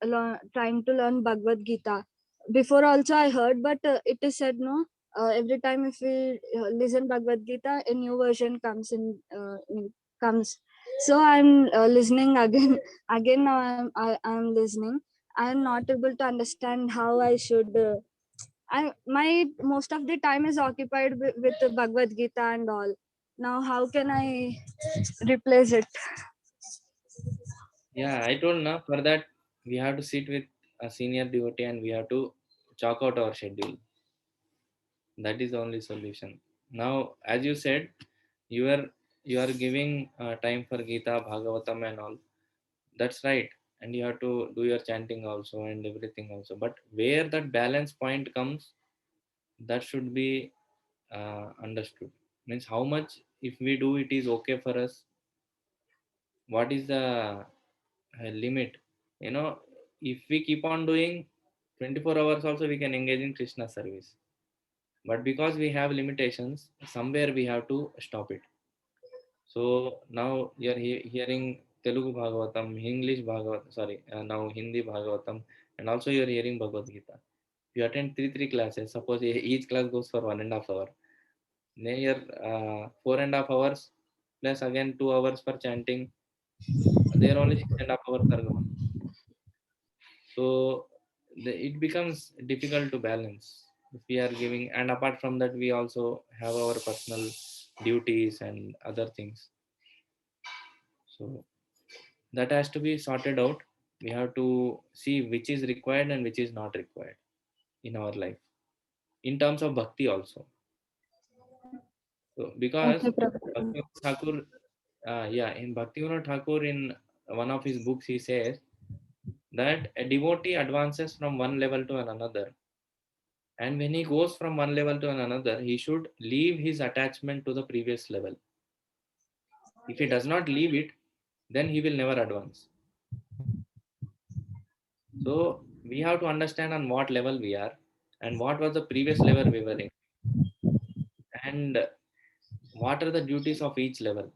trying to learn Bhagavad Gita. Before also I heard, but it is said no. Every time if we listen Bhagavad Gita, a new version comes. So I'm listening again. Again now I'm listening. I'm not able to understand how I should. My most of the time is occupied with the Bhagavad Gita and all. Now, how can I replace it? Yeah, I told now for that we have to sit with a senior devotee and we have to chalk out our schedule. That is the only solution. Now, as you said, you are giving time for Gita, Bhagavatam, and all. That's right, and you have to do your chanting also and everything also. But where that balance point comes, that should be understood. Means how much if we do it is okay for us. What is the limit? If we keep on doing 24 hours also, we can engage in Krishna service. But because we have limitations, somewhere we have to stop it. So now you're hearing Telugu Bhagavatam, English Bhagavatam, now Hindi Bhagavatam, and also you're hearing Bhagavad Gita. You attend three classes. Suppose each class goes for 1.5 hours. Then you're 4.5 hours plus again 2 hours for chanting. There only 6.5 hours are gone. So it becomes difficult to balance if we are giving. And apart from that, we also have our personal duties and other things. So that has to be sorted out. We have to see which is required and which is not required in our life in terms of bhakti also. So because Okay, Prabhuji. Bhaktivinoda Thakur, in Bhaktivinoda Thakur, in one of his books, he says that a devotee advances from one level to another, and when he goes from one level to another, he should leave his attachment to the previous level. If he does not leave it, then he will never advance. So we have to understand on what level we are and what was the previous level we were in, and what are the duties of each level.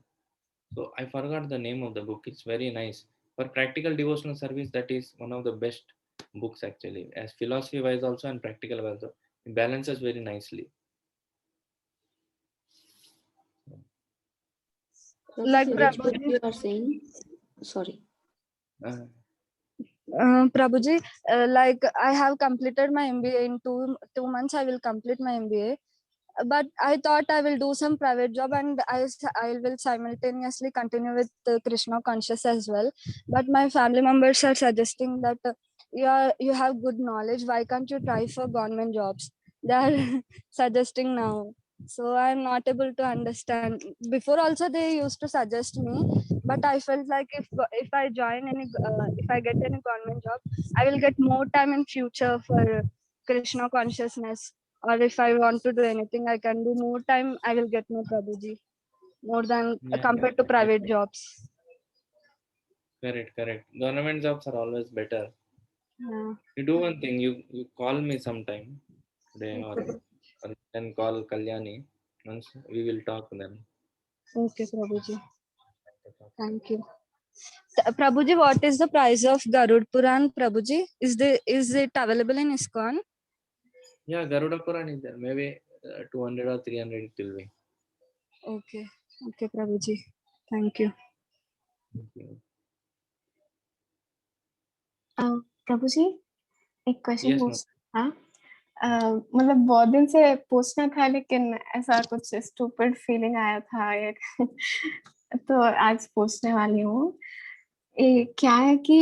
So I forgot the name of the book. It's very nice. For practical devotional service, that is one of the best books actually, as philosophy wise also and practical wise also. It balances very nicely. Like Prabhuji, what Prabhuji, you are saying? Sorry. Uh, Prabhuji, like I have completed my MBA in 2 months. I will complete my MBA, but I thought I will do some private job and I will simultaneously continue with Krishna conscious as well. But my family members are suggesting that you have good knowledge. Why can't you try for government jobs? They are suggesting now. So I'm not able to understand. Before also they used to suggest me, but I felt like if I join any if I get any government job, I will get more time in future for Krishna consciousness. Or if I want to do anything, I can do more time. I will get more Prabhuji, more than yeah, compared to private jobs. correct. Government jobs are always better. Yeah. You do one thing, you call me sometime today, or you can call Kalyani. Once we will talk then. Okay, Prabhuji. Thank you. Prabhuji, what is the price of Garud Puran? Prabhuji, is it available in ISKCON? Yeah, Garuda Puran is there. Maybe 200 or 300 it will be. Okay, okay, Prabhuji. Thank you. प्रभु जी एक question Yes, पूछ हाँ मतलब बहुत दिन से पूछना था लेकिन ऐसा कुछ स्टूपिड फीलिंग आया था एक तो आज पूछने वाली हूँ क्या है कि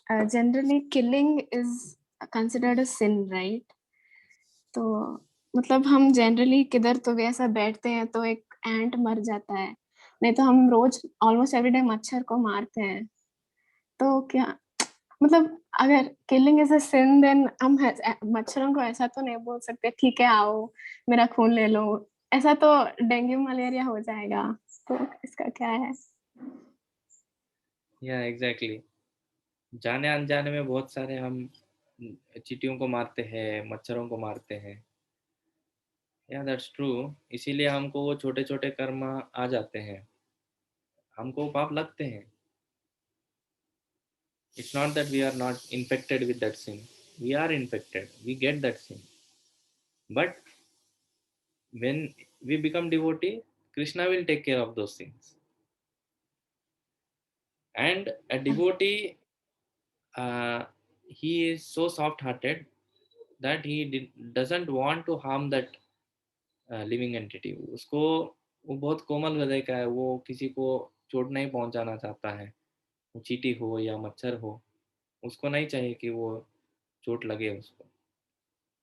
generally killing is considered a sin right तो मतलब हम जनरली किधर तो भी ऐसा बैठते हैं तो एक एंट मर जाता है नहीं तो हम रोज ऑलमोस्ट एवरीडे मच्छर को मारते हैं तो क्या मतलब अगर killing is a sin then हम मच्छरों को ऐसा तो नहीं बोल सकते ठीक है आओ मेरा खून ले लो ऐसा तो डेंगू मलेरिया हो जाएगा तो इसका क्या है yeah, exactly. जाने अनजाने में बहुत सारे हम चींटियों को मारते हैं, मच्छरों को मारते हैं. या दैट्स ट्रू. इसीलिए हमको वो छोटे छोटे कर्म आ जाते हैं, हमको पाप लगते हैं. It's not that we are not infected with that sin. We are infected. We get that sin. But when we become devotee, Krishna will take care of those things. And a devotee, he is so soft-hearted that he doesn't want to harm that living entity. उसको वो बहुत कोमल हृदय का है, वो किसी को चोट नहीं पहुंचाना चाहता है. वो चींटी हो या मच्छर हो, उसको नहीं चाहिए कि वो चोट लगे उसको.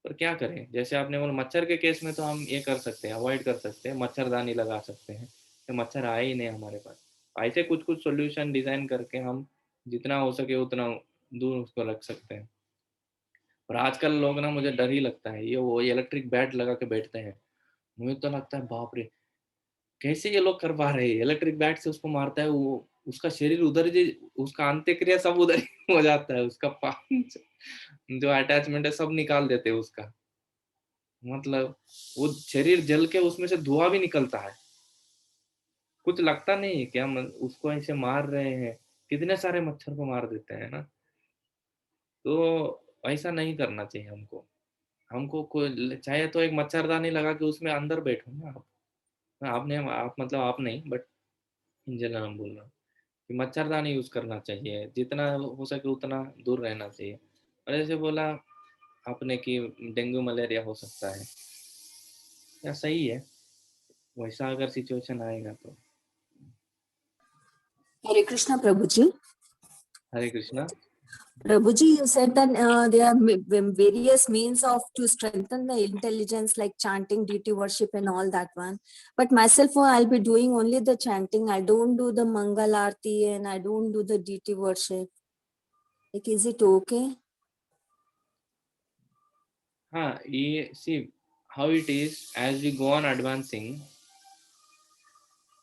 पर क्या करें, जैसे आपने बोला मच्छर के केस में तो हम ये कर सकते हैं, अवॉइड कर सकते हैं, मच्छरदानी लगा सकते हैं कि मच्छर आए ही नहीं हमारे पास. ऐसे कुछ कुछ सॉल्यूशन डिजाइन करके हम जितना हो सके उतना दूर उसको रख सकते हैं. और आजकल लोग ना, मुझे डर ही लगता है, ये वो इलेक्ट्रिक बैट लगा के बैठते हैं. मुझे तो लगता है बाप रे, कैसे ये लोग कर पा रहे हैं. इलेक्ट्रिक बैट से उसको मारता है, वो उसका शरीर उधर ही, उसका अंत्यक्रिया सब उधर ही हो जाता है. उसका पांच जो अटैचमेंट है सब निकाल देते हैं उसका. मतलब वो शरीर जल के उसमें से धुआं भी निकलता है. कुछ लगता नहीं है क्या, उसको ऐसे मार रहे हैं. कितने सारे मच्छर को मार देते हैं ना. तो ऐसा नहीं करना चाहिए हमको. हमको कोई चाहे तो एक मच्छरदानी लगा के उसमें अंदर बैठो ना आप. आपने आप मतलब आप नहीं, बट इन जनरल हम बोल रहा हूँ कि मच्छरदानी यूज करना चाहिए, जितना हो सके उतना दूर रहना चाहिए. और ऐसे बोला आपने कि डेंगू मलेरिया हो सकता है, या सही है, वैसा अगर सिचुएशन आएगा तो. Hare Krishna, Prabhuji. Hare Krishna. Prabhuji, you said that there are various means of to strengthen the intelligence, like chanting, deity worship, and all that one. But myself, I'll be doing only the chanting. I don't do the Mangal Aarti and I don't do the deity worship. Like, is it okay? ये see how it is. As we go on advancing,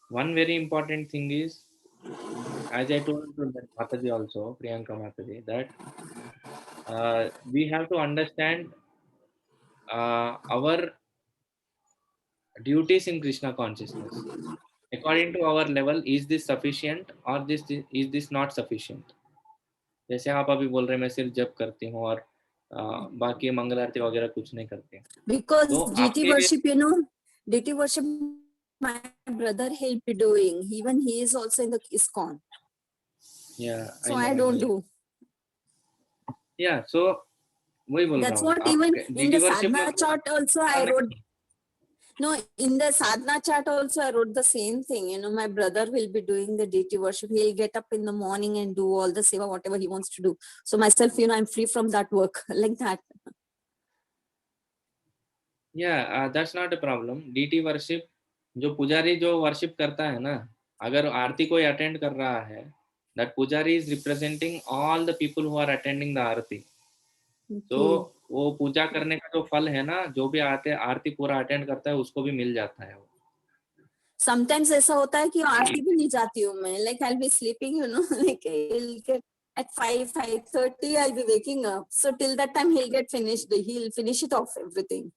one very important thing is, as I told to that Mataji also, Priyanka Mataji, that we have to understand our duties in Krishna consciousness. According to our level, is this sufficient or is this not sufficient? जैसे आप अभी बोल रहे हैं मैं सिर्फ जप करती हूँ और बाकी मंगल आरती वगैरह कुछ नहीं करती। Because तो DT आपके worship, you know, DT worship, my brother he'll be doing. Even he is also in the ISKCON. या So I don't do. या सो वही बोल रहा That's हूँ what आप even in deity the worship में sadhana chart also I wrote. No, in the sadhana chart also I wrote the same thing. You know, my brother will be doing the deity worship. He'll get up in the morning and do all the seva, whatever he wants to do. So myself, you know, I'm free from that work like that. या that's not a problem. Deity worship जो पुजारी जो worship करता है ना, अगर आरती कोई attend कर रहा है, that pujari is representing all the people who are attending the aarti. तो वो पूजा करने का जो फल है ना, जो भी आरती पूरा अटेंड करता है उसको भी मिल जाता है वो। Sometimes ऐसा होता है कि आरती भी नहीं जाती हूँ मैं, like I'll be sleeping, you know, like he'll get at 5:30 I'll be waking up. So till that time he'll get finished, he'll finish it off everything.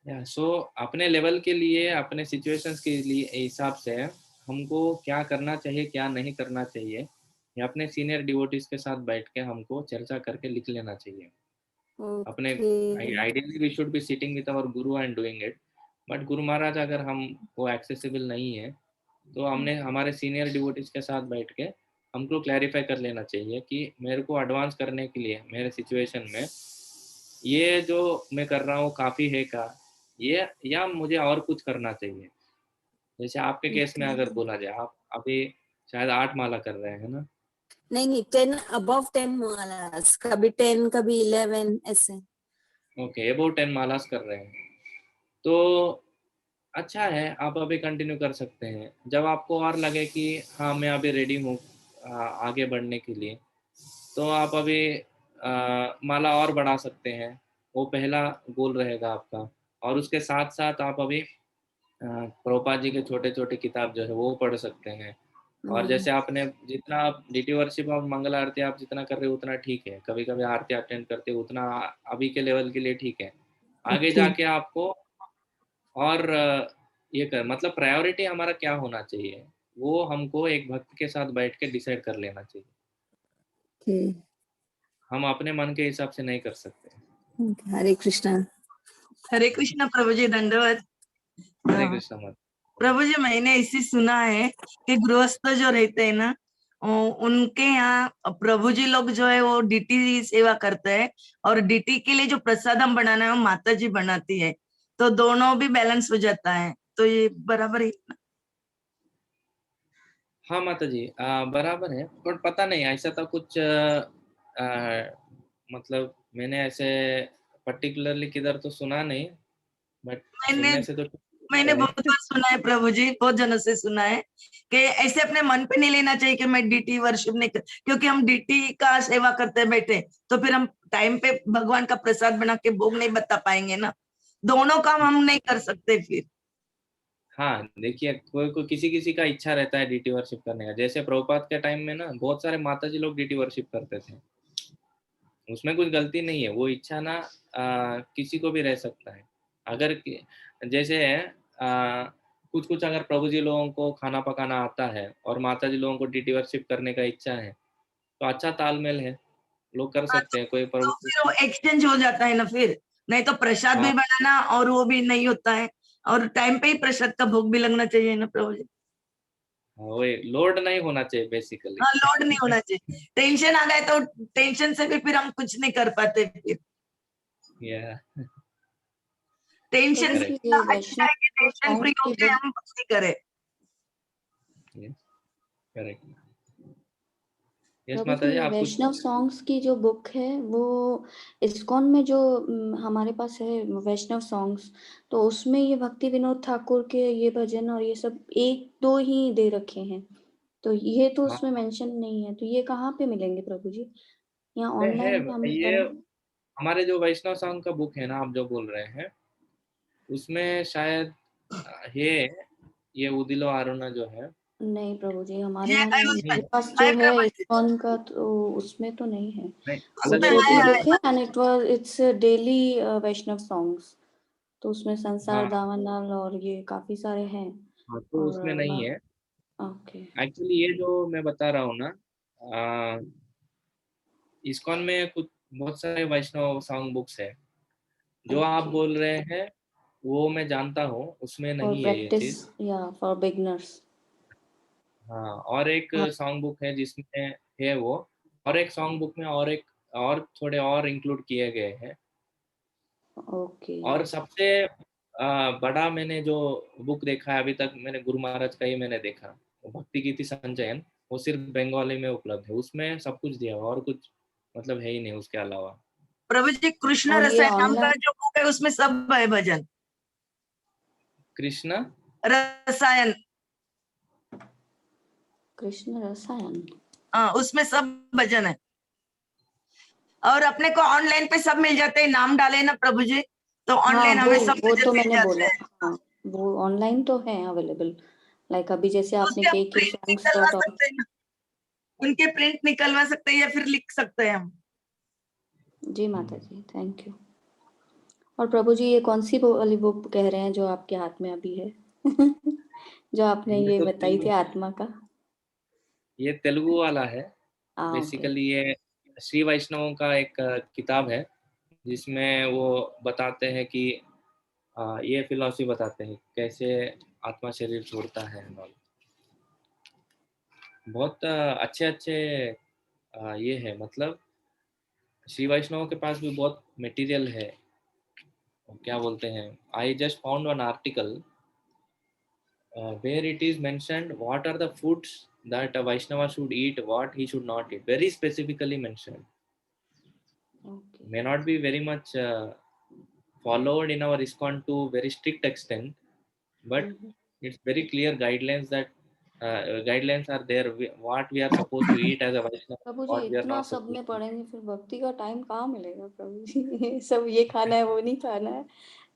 या सो अपने लेवल के लिए, अपने सिचुएशंस के लिए हिसाब से हमको क्या करना चाहिए, क्या नहीं करना चाहिए, ये अपने सीनियर डिवोटीज के साथ बैठ के हमको चर्चा करके लिख लेना चाहिए। अपने ideally we should be sitting with our guru and doing it, but गुरु महाराज अगर हम वो एक्सेसिबल नहीं है तो हमने हमारे सीनियर डिवोटीज के साथ बैठ के हमको क्लैरिफाई कर लेना चाहिए कि मेरे को एडवांस करने के लिए मेरे सिचुएशन में ये जो मैं कर रहा हूँ काफ़ी है का, ये या मुझे और कुछ करना चाहिए। जैसे आपके केस में अगर बोला जाए, आप अभी शायद 8 माला कर रहे हैं ना? नहीं 10 above 10 मालास, कभी 10 कभी 11 ऐसे। ओके, अबाउट 10 मालास कर रहे हैं तो अच्छा है, आप अभी कंटिन्यू कर सकते हैं। जब आपको और लगे कि हाँ मैं अभी रेडी हूँ आगे बढ़ने के लिए, तो आप अभी माला और बढ़ा सकते हैं। वो पहला गोल रहेगा आपका। और उसके साथ साथ आप अभी प्रभुपाद जी के छोटे छोटे किताब जो है वो पढ़ सकते हैं। और जैसे आपने जितना आप डीटी वर्शिप और मंगल आरती आप जितना कर रहे हो उतना ठीक है, कभी कभी आरती अटेंड करते हो उतना अभी के लेवल के लिए ठीक है। आगे जाके आपको और ये कर मतलब प्रायोरिटी हमारा क्या होना चाहिए वो हमको एक भक्त के साथ बैठ के डिसाइड कर लेना चाहिए। हम अपने मन के हिसाब से नहीं कर सकते। हरे कृष्णा प्रभु जी, दंडवत। हरे कृष्णा मत। प्रभु जी, मैंने इसी सुना है कि गृहस्थ जो रहते हैं ना, उनके यहाँ प्रभु जी लोग जो है वो डीटी सेवा करते हैं और डीटी के लिए जो प्रसादम बनाना है वो माता जी बनाती है, तो दोनों भी बैलेंस हो जाता है। तो ये बराबर है? हाँ माता जी, बराबर है, पर पता नहीं ऐसा तो कुछ मतलब मैंने ऐसे पर्टिकुलरली किधर तो सुना नहीं, बट सुनने से तो मैंने बहुत बार सुना है प्रभु जी, बहुत जनों से सुना है कि ऐसे अपने मन पे नहीं लेना चाहिए कि मैं डीटी वर्शिप नहीं कर, क्योंकि हम डीटी का सेवा करते बैठे तो फिर हम टाइम पे भगवान का प्रसाद बना के भोग नहीं बता पाएंगे ना, दोनों काम हम नहीं कर सकते फिर। हाँ देखिए, कोई किसी किसी का इच्छा रहता है डीटी वर्शिप करने का। जैसे प्रभुपाद के टाइम में ना बहुत सारे माताजी लोग डीटी वर्शिप करते थे, उसमें कुछ गलती नहीं है, वो इच्छा ना किसी को भी रह सकता है। अगर जैसे है कुछ कुछ अगर प्रभु जी लोगों को खाना पकाना आता है और माता जी लोगों को डीटी वर्शिप करने का इच्छा है तो अच्छा तालमेल है, लोग कर सकते हैं। कोई तो फिर वो एक्सचेंज हो जाता है ना, फिर नहीं तो प्रसाद भी बनाना और वो भी नहीं होता है, और टाइम पे ही प्रसाद का भोग भी लगना चाहिए ना प्रभु जी। वही लोड नहीं होना चाहिए बेसिकली। हाँ, लोड नहीं होना चाहिए। टेंशन आ गए तो टेंशन से भी फिर हम कुछ नहीं कर पाते फिर। टेंशन से अच्छा है कि टेंशन फ्री होके हम भक्ति करें। करेक्ट। प्रभु जी, वैष्णव सॉन्ग्स की जो बुक है वो इस्कॉन में जो हमारे पास है वैष्णव सॉन्ग्स, तो उसमें ये भक्ति विनोद ठाकुर के ये भजन और ये सब 1-2 ही दे रखे हैं, तो ये तो उसमें मेंशन नहीं है, तो ये कहाँ पे मिलेंगे प्रभु जी? यहाँ ऑनलाइन हम ये हमारे जो वैष्णव सॉन्ग का बुक है ना आप जो बोल रहे हैं, उसमें शायद ये उदिलो आरुणा जो है। नहीं प्रभु जी, हमारे यहाँ पास जो है इस्कॉन का तो उसमें तो नहीं है। And it's daily Vaishnava songs, तो उसमें संसार दामनल और ये काफी सारे हैं। तो उसमें नहीं है। ओके। एक्चुअली ये जो मैं बता रहा हूँ ना, आ, इस्कॉन में कुछ बहुत सारे वैष्णव सॉन्ग बुक्स है। जो आप Okay. बोल रहे हैं वो मैं जानता हूँ, उसमें For नहीं है ये practice, चीज। yeah, for beginners. हाँ, और एक हाँ, सॉन्ग बुक है जिसमें है वो, और एक सॉन्ग बुक में और थोड़े और इंक्लूड किए गए हैं। okay. और सबसे बड़ा मैंने जो बुक देखा है अभी तक, मैंने गुरु महाराज का ही मैंने देखा, वो भक्ति गीति संचयन। वो सिर्फ बंगाली में उपलब्ध है, उसमें सब कुछ दिया हुआ और कुछ मतलब है ही नहीं उसके अलावा। प्रभु जी कृष्ण और ये रसायन नाम का ऑनलाइन जो बुक है उसमें सब है भजन। कृष्णा रसायन, कृष्ण रसायन, हाँ उसमें सब भजन है। और अपने को ऑनलाइन पे सब मिल जाते हैं, नाम डाले ना प्रभु जी तो हाँ ऑनलाइन हमें सब वो भजन तो मिल मैंने जाते बोला, हैं। हाँ वो ऑनलाइन तो है अवेलेबल। लाइक अभी जैसे आपने उसके हम के प्रिंट सॉन्ग्स निकलवा डॉट ऑर्ग। सकते हैं ना, उनके प्रिंट निकलवा सकते हैं या फिर लिख सकते हैं हम। जी माता जी, थैंक यू। और प्रभु जी ये कौन सी वाली बुक कह रहे हैं जो आपके हाथ में अभी है? जो आपने ये ये तो बताई थी तेलुगु, आत्मा का। ये तेलुगु वाला है। ओके। बेसिकली ये श्री वैष्णवों का एक किताब है, जिसमें वो बताते हैं कि ये फिलॉसफी बताते हैं कैसे आत्मा शरीर छोड़ता है and all। बहुत अच्छे अच्छे ये है, मतलब श्री वैष्णव के पास भी बहुत मटेरियल है। क्या बोलते हैं, I just found one article where it is mentioned what are the foods that a Vaishnava should eat, what he should not eat, very specifically mentioned. Okay. May not be very much followed in our ISKCON to very strict extent, but it's very clear guidelines that guidelines are there, what we are supposed to eat as a Vaishnava, Prabhu ji what we are इतना not सब supposed में to eat. पढ़ेंगे फिर भक्ति का time कहाँ मिलेगा प्रभु जी? ये सब ये खाना है वो नहीं खाना है,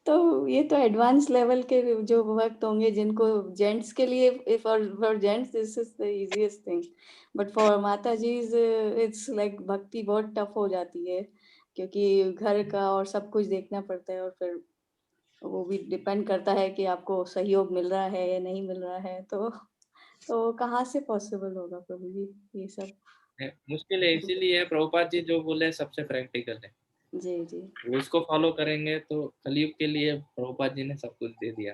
तो ये तो एडवांस लेवल के जो भक्त होंगे जिनको जेंट्स के लिए, for gents this is the easiest thing, but for माता जी इट्स लाइक भक्ति बहुत टफ हो जाती है, क्योंकि घर का और सब कुछ देखना पड़ता है, और फिर वो भी डिपेंड करता है कि आपको सहयोग मिल रहा है या नहीं मिल रहा है, तो कहाँ से पॉसिबल होगा प्रभु जी ये सब? मुश्किल है, इसीलिए प्रभुपाद जी जो बोले सबसे प्रैक्टिकल है, जी जी उसको फॉलो करेंगे तो कलयुग के लिए प्रभुपाद जी ने सब कुछ दे दिया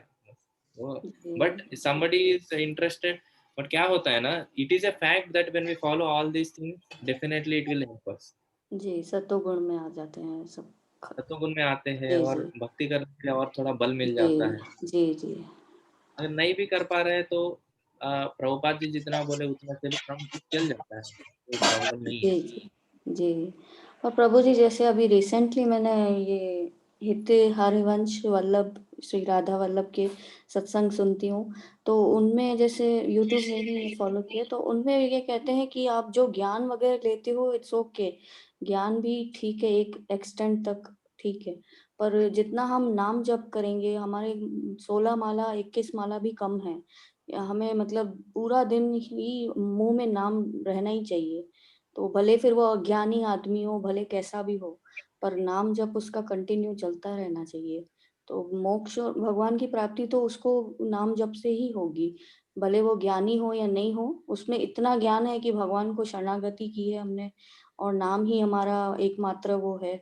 वो। जी but somebody is interested, but क्या होता है ना, it is a fact that when we follow all these things definitely it will help us. जी, सत्वगुण में आ जाते हैं सब। सत्वगुण में आते हैं जी और जी भक्ति करने के लिए और थोड़ा बल मिल जी जाता है। जी जी अगर नहीं भी कर पा रहे हैं तो प्रभुपाद जी जितना बोले उतना चल जाता है, कोई प्रॉब्लम नहीं है। जी जी जी। और प्रभु जी जैसे अभी रिसेंटली मैंने ये हित हरिवंश वल्लभ श्री राधा वल्लभ के सत्संग सुनती हूँ, तो उनमें जैसे यूट्यूब में ही फॉलो किया, तो उनमें ये कहते हैं कि आप जो ज्ञान वगैरह लेते हो इट्स ओके, ज्ञान भी ठीक है एक एक्सटेंट तक, ठीक है, पर जितना हम नाम जप करेंगे, हमारे 16 माला 21 माला भी कम है, हमें मतलब पूरा दिन ही मुंह में नाम रहना ही चाहिए, तो भले फिर वो अज्ञानी आदमी हो, भले कैसा भी हो, पर नाम जप उसका कंटिन्यू चलता रहना चाहिए, तो मोक्ष और भगवान की प्राप्ति तो उसको नाम जप से ही होगी, भले वो ज्ञानी हो या नहीं हो, उसमें इतना ज्ञान है कि भगवान को शरणागति की है हमने, और नाम ही हमारा एकमात्र वो है,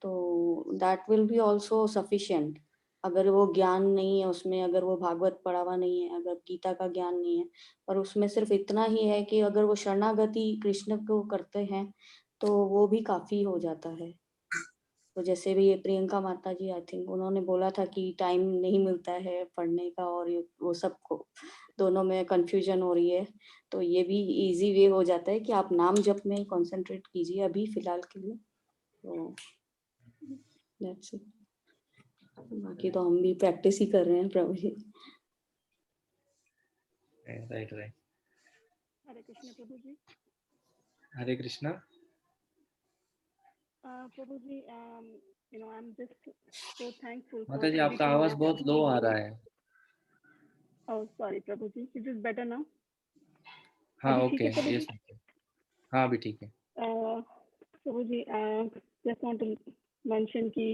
तो that will be also sufficient. अगर वो ज्ञान नहीं है उसमें, अगर वो भागवत पढ़ा हुआ नहीं है, अगर गीता का ज्ञान नहीं है, पर उसमें सिर्फ इतना ही है कि अगर वो शरणागति कृष्ण को करते हैं तो वो भी काफी हो जाता है। तो जैसे भी ये प्रियंका माता जी आई थिंक उन्होंने बोला था कि टाइम नहीं मिलता है पढ़ने का, और वो सबको दोनों में कंफ्यूजन हो रही है, तो ये भी इजी वे हो जाता है कि आप नाम जप में कंसंट्रेट कीजिए अभी फिलहाल के लिए, तो दैट्स इट। बाकी तो हम भी प्रैक्टिस ही कर रहे हैं Prabhu ji. Right right. Hare Krishna Prabhu ji. Hare Krishna. Prabhu ji, I am just so thankful for माता जी आपका everything आवाज that बहुत लो आ रहा है। oh sorry Prabhu ji, is this better now? हाँ अभी ओके, ठीक है प्रभु यस जी? हाँ अभी ठीक है। प्रभु जी, just want to mention कि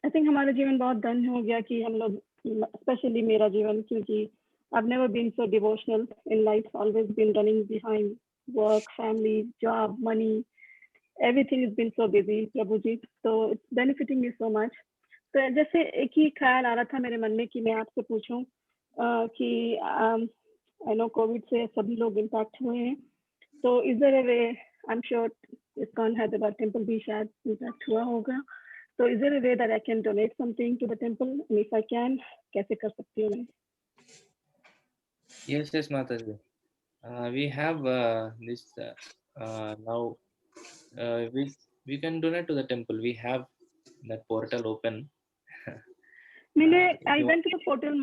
I think हमारा जीवन बहुत धन्य हो गया कि हम लोग, स्पेशली मेरा जीवन, क्योंकि I've never been so devotional in life, always been running behind work, family, job, money, everything has been so busy, Prabhu ji, so it's benefiting me so much. तो जैसे एक ही ख्याल आ रहा था मेरे मन में कि मैं आपसे पूछूं कि आई नो कोविड से सभी लोग इम्पैक्ट हुए हैं, तो is there a way, I am sure ISKCON Hyderabad temple भी शायद इम्पैक्ट हुआ होगा, तो is there a way that I can donate something to the temple, and if I can, कैसे कर सकती हूँ मैं? Yes, yes, Mataji. We have this now. We can donate to the temple. We have that portal open. मैंने If I you went to the portal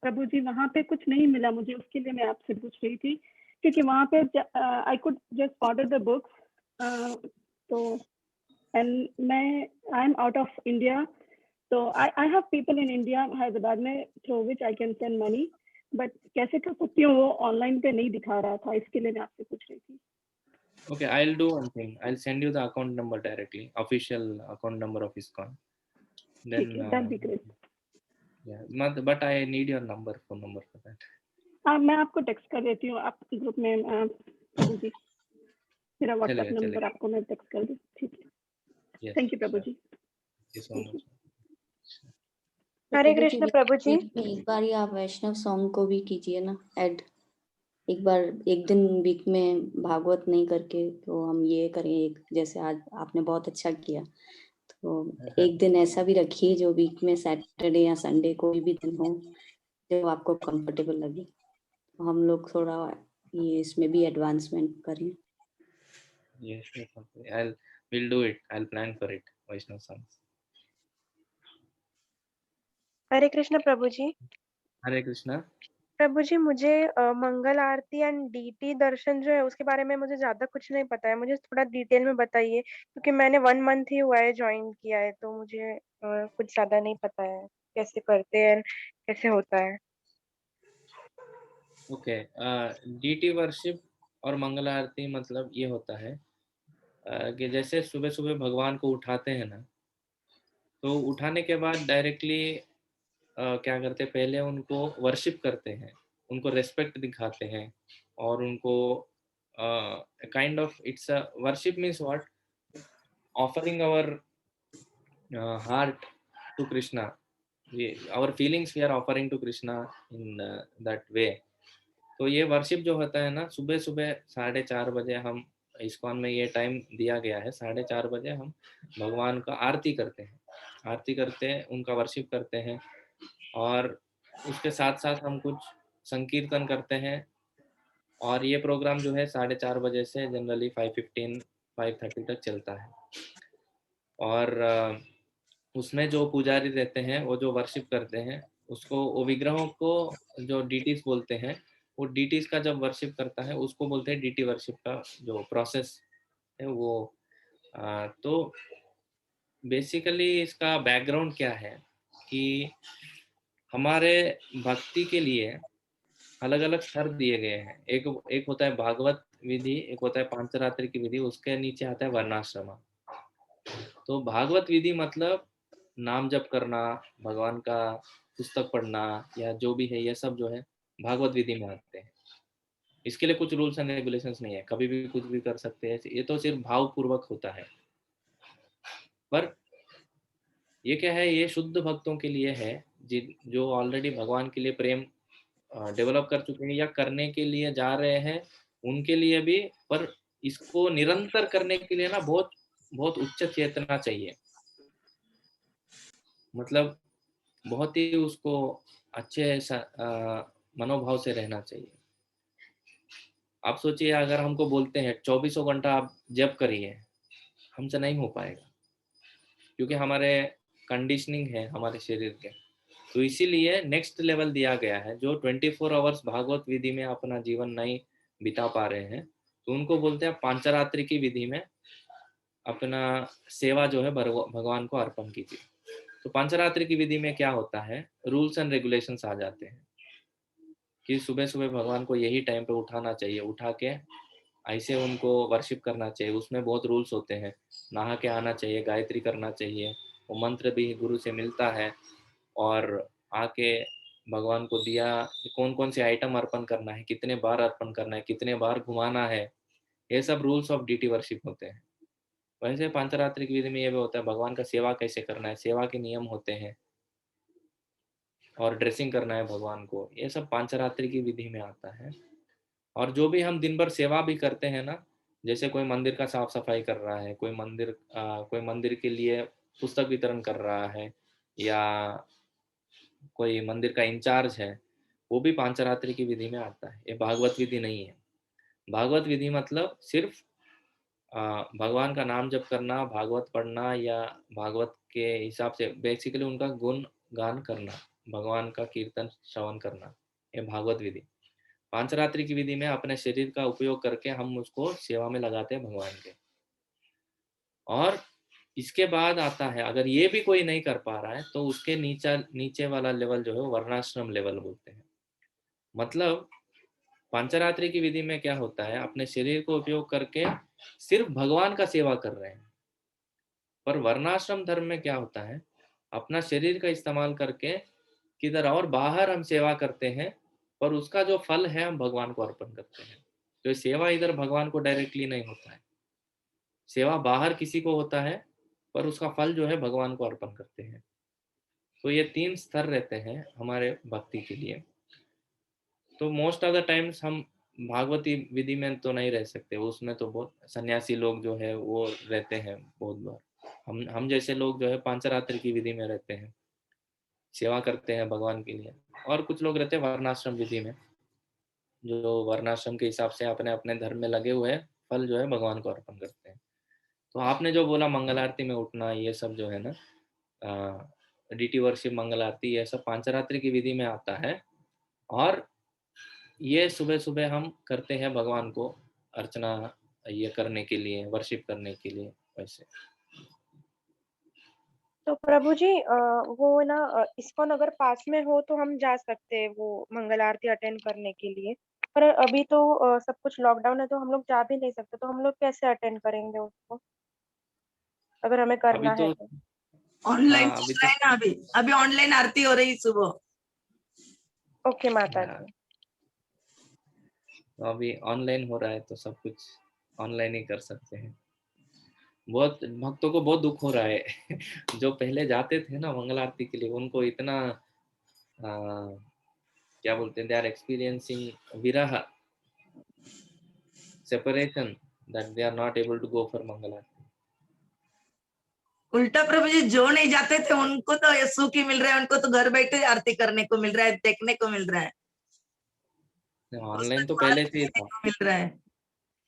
Prabhu ji, वहाँ पे कुछ नहीं मिला मुझे, उसके लिए मैं आपसे पूछ रही थी, क्योंकि वहाँ पे I could just order the books, तो एंड मैं I am out of India, तो I have people in India Hyderabad में through which I can send money, but कैसे कर सकती हूँ, वो ऑनलाइन पे नहीं दिखा रहा था, इसके लिए मैं आपसे पूछ रही थी। Okay, I'll do one thing. I'll send you the account number directly, official account number of ISKCON. ठीक Then, है, that be great. yeah, but I need your number, phone number for that. मैं आपको text कर देती हूँ, आप group में प्रभु जी, मेरा व्हाट्सएप चलेगा, नंबर चलेगा. आपको मैं टेक्स्ट कर दूँ, ठीक है, Yes, thank you Prabhu sure. जी। Thank you so much. तो हरे प्रभु जी, कृष्ण प्रभु जी। एक बार ही आप वैष्णव सॉन्ग को भी कीजिए ना ऐड, एक बार एक दिन वीक में भागवत नहीं करके, तो हम ये करें, एक जैसे आज आपने बहुत अच्छा किया, तो एक दिन ऐसा भी रखिए जो वीक में सैटरडे या संडे कोई भी दिन हो जो आपको कंफर्टेबल लगे, तो हम लोग थोड़ा ये इसमें भी एडवांसमेंट करें। Yes, yes, we'll do it. I'll plan for it. Vaishnav songs. Hare Krishna Prabhu ji. Hare Krishna. प्रभु जी, मुझे मंगल आरती एंड डीटी दर्शन जो है उसके बारे में मुझे ज्यादा कुछ नहीं पता है, मुझे थोड़ा डिटेल में बताइए, क्योंकि मैंने 1 मंथ ही हुआ है ज्वाइन किया है, तो मुझे कुछ ज्यादा नहीं पता है कैसे करते हैं, कैसे होता है। Okay. DT वर्शिप और मंगल आरती मतलब ये होता है कि जैसे सुबह सुबह भगवान को उठाते हैं ना, तो उठाने के बाद डायरेक्टली क्या करते हैं, पहले उनको वर्शिप करते हैं, उनको रेस्पेक्ट दिखाते हैं, और उनको kind of it's a worship means what, offering our heart to Krishna. Our feelings we are offering to Krishna in that way. तो ये वर्शिप जो होता है ना, सुबह सुबह 4:30 बजे हम इस्कॉन में ये टाइम दिया गया है, 4:30 बजे हम भगवान का आरती करते हैं, आरती करते हैं, उनका वर्शिप करते हैं, और उसके साथ साथ हम कुछ संकीर्तन करते हैं, और ये प्रोग्राम जो है 4:30 बजे से जनरली 5:15 5:30 तक चलता है। और उसमें जो पुजारी रहते हैं, वो जो वर्शिप करते हैं, उसको वो विग्रहों को जो डीटीज बोलते हैं, वो डीटीज का जब वर्शिप करता है उसको बोलते हैं डीटी वर्शिप का जो प्रोसेस है वो। तो बेसिकली इसका बैकग्राउंड क्या है कि हमारे भक्ति के लिए अलग अलग स्तर दिए गए हैं। एक होता है भागवत विधि, एक होता है पांचरात्रि की विधि, उसके नीचे आता है वर्णाश्रम। तो भागवत विधि मतलब नाम जप करना, भगवान का पुस्तक पढ़ना, या जो भी है, ये सब जो है भागवत विधि में आते हैं। इसके लिए कुछ रूल्स एंड रेगुलेशंस नहीं है, कभी भी कुछ भी कर सकते हैं, ये तो सिर्फ भावपूर्वक होता है। पर ये क्या है, ये शुद्ध भक्तों के लिए है, जो ऑलरेडी भगवान के लिए प्रेम डेवलप कर चुके हैं या करने के लिए जा रहे हैं, उनके लिए भी। पर इसको निरंतर करने के लिए ना बहुत बहुत उच्च चेतना चाहिए, मतलब बहुत ही उसको अच्छे मनोभाव से रहना चाहिए। आप सोचिए, अगर हमको बोलते हैं 24 घंटा आप जप करिए, हमसे नहीं हो पाएगा, क्योंकि हमारे कंडीशनिंग है हमारे शरीर के। तो इसीलिए नेक्स्ट लेवल दिया गया है, जो 24 आवर्स भागवत विधि में अपना जीवन नहीं बिता पा रहे हैं, तो उनको बोलते हैं पांचरात्रि की विधि में अपना सेवा जो है भगवान को अर्पण कीजिए। तो पांचरात्रि की विधि में क्या होता है, रूल्स एंड रेगुलेशंस आ जाते हैं कि सुबह सुबह भगवान को यही टाइम पे उठाना चाहिए, उठा के ऐसे उनको वर्शिप करना चाहिए। उसमें बहुत रूल्स होते हैं, नहा के आना चाहिए, गायत्री करना चाहिए, वो मंत्र भी गुरु से मिलता है, और आके भगवान को दिया कौन कौन से आइटम अर्पण करना है, कितने बार अर्पण करना है, कितने बार घुमाना है, ये सब रूल्स ऑफ डीटी वर्शिप होते हैं। वैसे पांचरात्रि की विधि में ये भी होता है भगवान का सेवा कैसे करना है, सेवा के नियम होते हैं, और ड्रेसिंग करना है भगवान को, ये सब पांचरात्रि की विधि में आता है। और जो भी हम दिन भर सेवा भी करते हैं ना, जैसे कोई मंदिर का साफ सफाई कर रहा है, कोई मंदिर के लिए पुस्तक वितरण कर रहा है, या कोई मंदिर का इंचार्ज है, वो भी पांचरात्रि की विधि में आता है। ये भागवत विधि नहीं है। भागवत विधि मतलब सिर्फ भगवान का नाम जप करना, भागवत पढ़ना, या भागवत के हिसाब से बेसिकली उनका गुण गान करना, भगवान का कीर्तन श्रवण करना, ये भागवत विधि। पांचरात्रि की विधि में अपने शरीर का उपयोग करके हम उसको सेवा में लगाते हैं भगवान के। और इसके बाद आता है, अगर ये भी कोई नहीं कर पा रहा है तो उसके नीचे वाला लेवल जो है वर्णाश्रम लेवल बोलते हैं। मतलब पांचरात्रि की विधि में क्या होता है, अपने शरीर को उपयोग करके सिर्फ भगवान का सेवा कर रहे हैं। पर वर्णाश्रम धर्म में क्या होता है, अपना शरीर का इस्तेमाल करके किधर और बाहर हम सेवा करते हैं, पर उसका जो फल है हम भगवान को अर्पण करते हैं। तो सेवा इधर भगवान को डायरेक्टली नहीं होता है, सेवा बाहर किसी को होता है, पर उसका फल जो है भगवान को अर्पण करते हैं। तो ये 3 स्तर रहते हैं हमारे भक्ति के लिए। तो मोस्ट ऑफ द टाइम्स हम भागवती विधि में तो नहीं रह सकते, उसमें तो बहुत सन्यासी लोग जो है वो रहते हैं बहुत बार। हम जैसे लोग जो है पांचरात्रि की विधि में रहते हैं, सेवा करते हैं भगवान के लिए। और कुछ लोग रहते हैं वर्णाश्रम विधि में, जो वर्णाश्रम के हिसाब से अपने अपने धर्म में लगे हुए फल जो है भगवान को अर्पण करते हैं। तो आपने जो बोला मंगल आरती में उठना, ये सब जो है ना, डीटी वर्शिप, मंगल आरती, ये सब पांचरात्रि की विधि में आता है। और ये सुबह सुबह हम करते हैं भगवान को अर्चना ये करने के लिए, वर्शिप करने के लिए। वैसे तो प्रभु जी वो ना इस्कॉन अगर पास में हो तो हम जा सकते हैं वो मंगल आरती अटेंड करने के लिए, पर अभी तो सब कुछ लॉकडाउन है तो हम लोग जा भी नहीं सकते, तो हम लोग कैसे अटेंड करेंगे उसको अगर हमें अभी करना है तो तो? ऑनलाइन अभी चल रहा है ना, अभी ऑनलाइन आरती हो रही सुबह। ओके माता जी। तो अभी ऑनलाइन हो रहा है तो सब कुछ ऑनलाइन ही कर सकते हैं। बहुत भक्तों को बहुत दुख हो रहा है जो पहले जाते थे ना मंगल आरती के लिए, उनको इतना क्या बोलते हैं, they are experiencing viraha, separation, that they are not able to go for Mangal aarti. उल्टा प्रभु जी, जो नहीं जाते थे उनको तो सुख ही मिल रहा है, उनको तो घर बैठे आरती करने को मिल रहा है, देखने को मिल रहा है। ऑनलाइन तो पहले से ही था, मिल रहा है।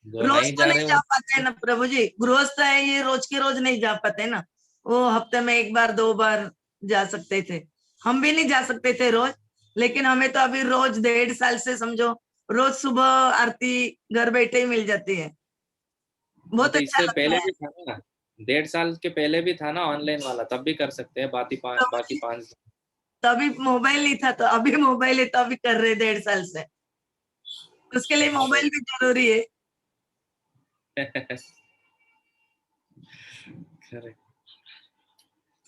जो रोज नहीं तो जा नहीं रहे जा पाते हैं ना प्रभु जी, गृहस्थ है ये, रोज के रोज नहीं जा पाते ना, वो हफ्ते में 1 बार 2 बार जा सकते थे। हम भी नहीं जा सकते थे रोज, लेकिन हमें तो अभी रोज 1.5 साल से समझो रोज सुबह आरती घर बैठे ही मिल जाती है। बहुत तो अच्छा इससे लगता पहले है। भी था ना, 1.5 साल के पहले भी था ना ऑनलाइन वाला, तब भी कर सकते हैं। बाकी 5 तभी मोबाइल नहीं था, तो अभी मोबाइल है तो अभी कर रहे 1.5 साल से। उसके लिए मोबाइल भी जरूरी है।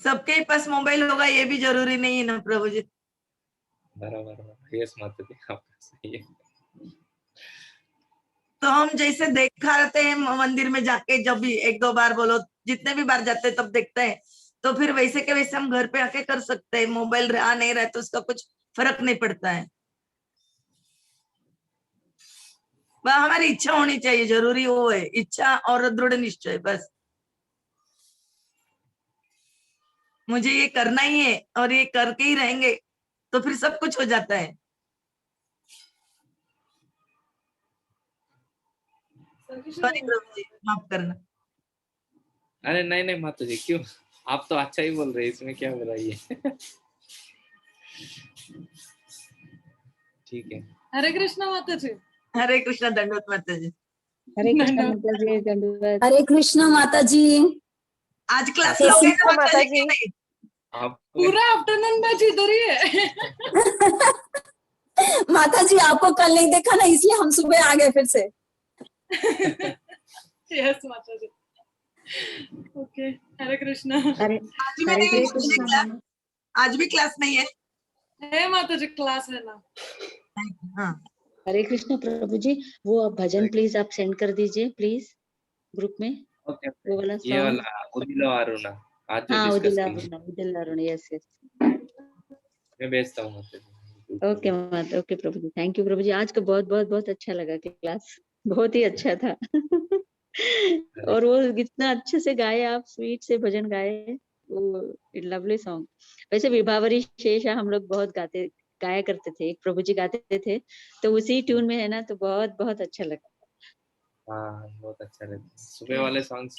सबके पास मोबाइल होगा ये भी जरूरी नहीं है ना प्रभु जी। बराबर, यस माता जी, आपका सही है। तो हम जैसे दिखाते हैं मंदिर में जाके, जब भी 1-2 बार बोलो, जितने भी बार जाते हैं तब देखते हैं, तो फिर वैसे के वैसे हम घर पे आके कर सकते हैं। मोबाइल रहा नहीं रहा तो उसका कुछ फर्क नहीं पड़ता है। वह हमारी इच्छा होनी चाहिए, जरूरी वो है, इच्छा और दृढ़ निश्चय। बस मुझे ये करना ही है और ये करके ही रहेंगे, तो फिर सब कुछ हो जाता है। सॉरी प्रभु जी, माफ करना। अरे नहीं नहीं माता जी, क्यों, आप तो अच्छा ही बोल रहे हैं, इसमें क्या बुराई है। ठीक है। हरे कृष्णा माता जी। हरे कृष्णा, दंडवत माता जी। हरे कृष्णा माता जी, दंडवत। हरे कृष्णा माता जी। आज क्लास जय लोगे श्री ना कृष्ण माता माता जी की जी। नहीं? पूरा आफ्टरनून बैच इधर ही है। माता जी आपको कल नहीं देखा ना, इसलिए हम सुबह आ गए फिर से। यस माता जी। ओके, हरे कृष्णा। हरे क्लास, आज भी क्लास नहीं है? है माता जी, क्लास है ना। हाँ, हरे कृष्ण प्रभु जी। वो आप भजन प्लीज आप सेंड कर दीजिए प्लीज ग्रुप में, ओके वो वाला ये सॉन्ग। वाला उदिलो अरुणा आज जो हाँ डिस्कस उदिला की अरुण, उदिला अरुण, यस यस। मैं भेजता हूँ okay Mata, okay Prabhu ji, thank you Prabhu ji. आज का बहुत बहुत बहुत अच्छा लगा क्लास, बहुत ही अच्छा था। और वो कितना अच्छे से गाए आप, स्वीट से भजन गाए, वो लवली सॉन्ग। वैसे विभावरी शेषा हम लोग बहुत गाया करते थे, एक प्रभु जी गाते थे, तो उसी ट्यून में है ना, तो बहुत बहुत अच्छा लगा। हाँ बहुत अच्छा रहता है, सुबह वाले सॉन्ग्स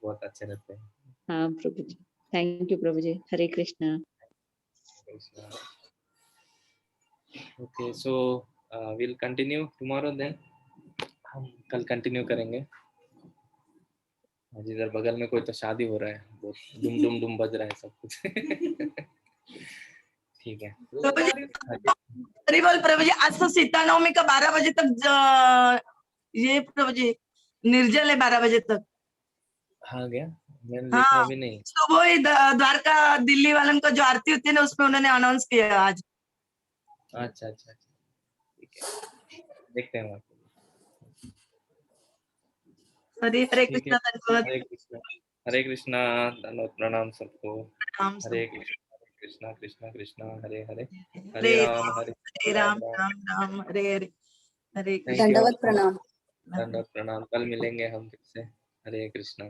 बहुत अच्छे रहते हैं। हाँ Prabhu ji, thank you Prabhu ji. Hare Krishna. Okay so will continue tomorrow then, हम कल कंटिन्यू करेंगे। आज इधर बगल में कोई तो शादी हो रहा है, बहुत डुम डुम डुम बज रहा है सब कुछ। ठीक है अरे बोल प्रभु जी, आज तो सीता नवमी का 12 बजे तक ये प्रभु जी निर्जल है 12 बजे तक। हाँ गया मैंने देखा हाँ अभी नहीं। सुबह ही द्वारका दिल्ली वालन को जो आरती होती है ना, उसमें उन्होंने अनाउंस किया आज। अच्छा अच्छा अच्छा ठीक है, देखते हैं वहाँ पे। हरे हरे ठीक है, कृष्णा धन्यवाद। हरे कृष्णा धन्यवाद, प्रणाम सबको। राम हरे सबको। कृष्णा कृष्णा कृष्णा हरे हरे, हरे हरे राम राम राम राम। राम राम हरे हरे। हरे थैंक यू, दंडवत प्रणाम। धन्यवाद प्रणाम, कल मिलेंगे हम फिर से। हरे कृष्णा।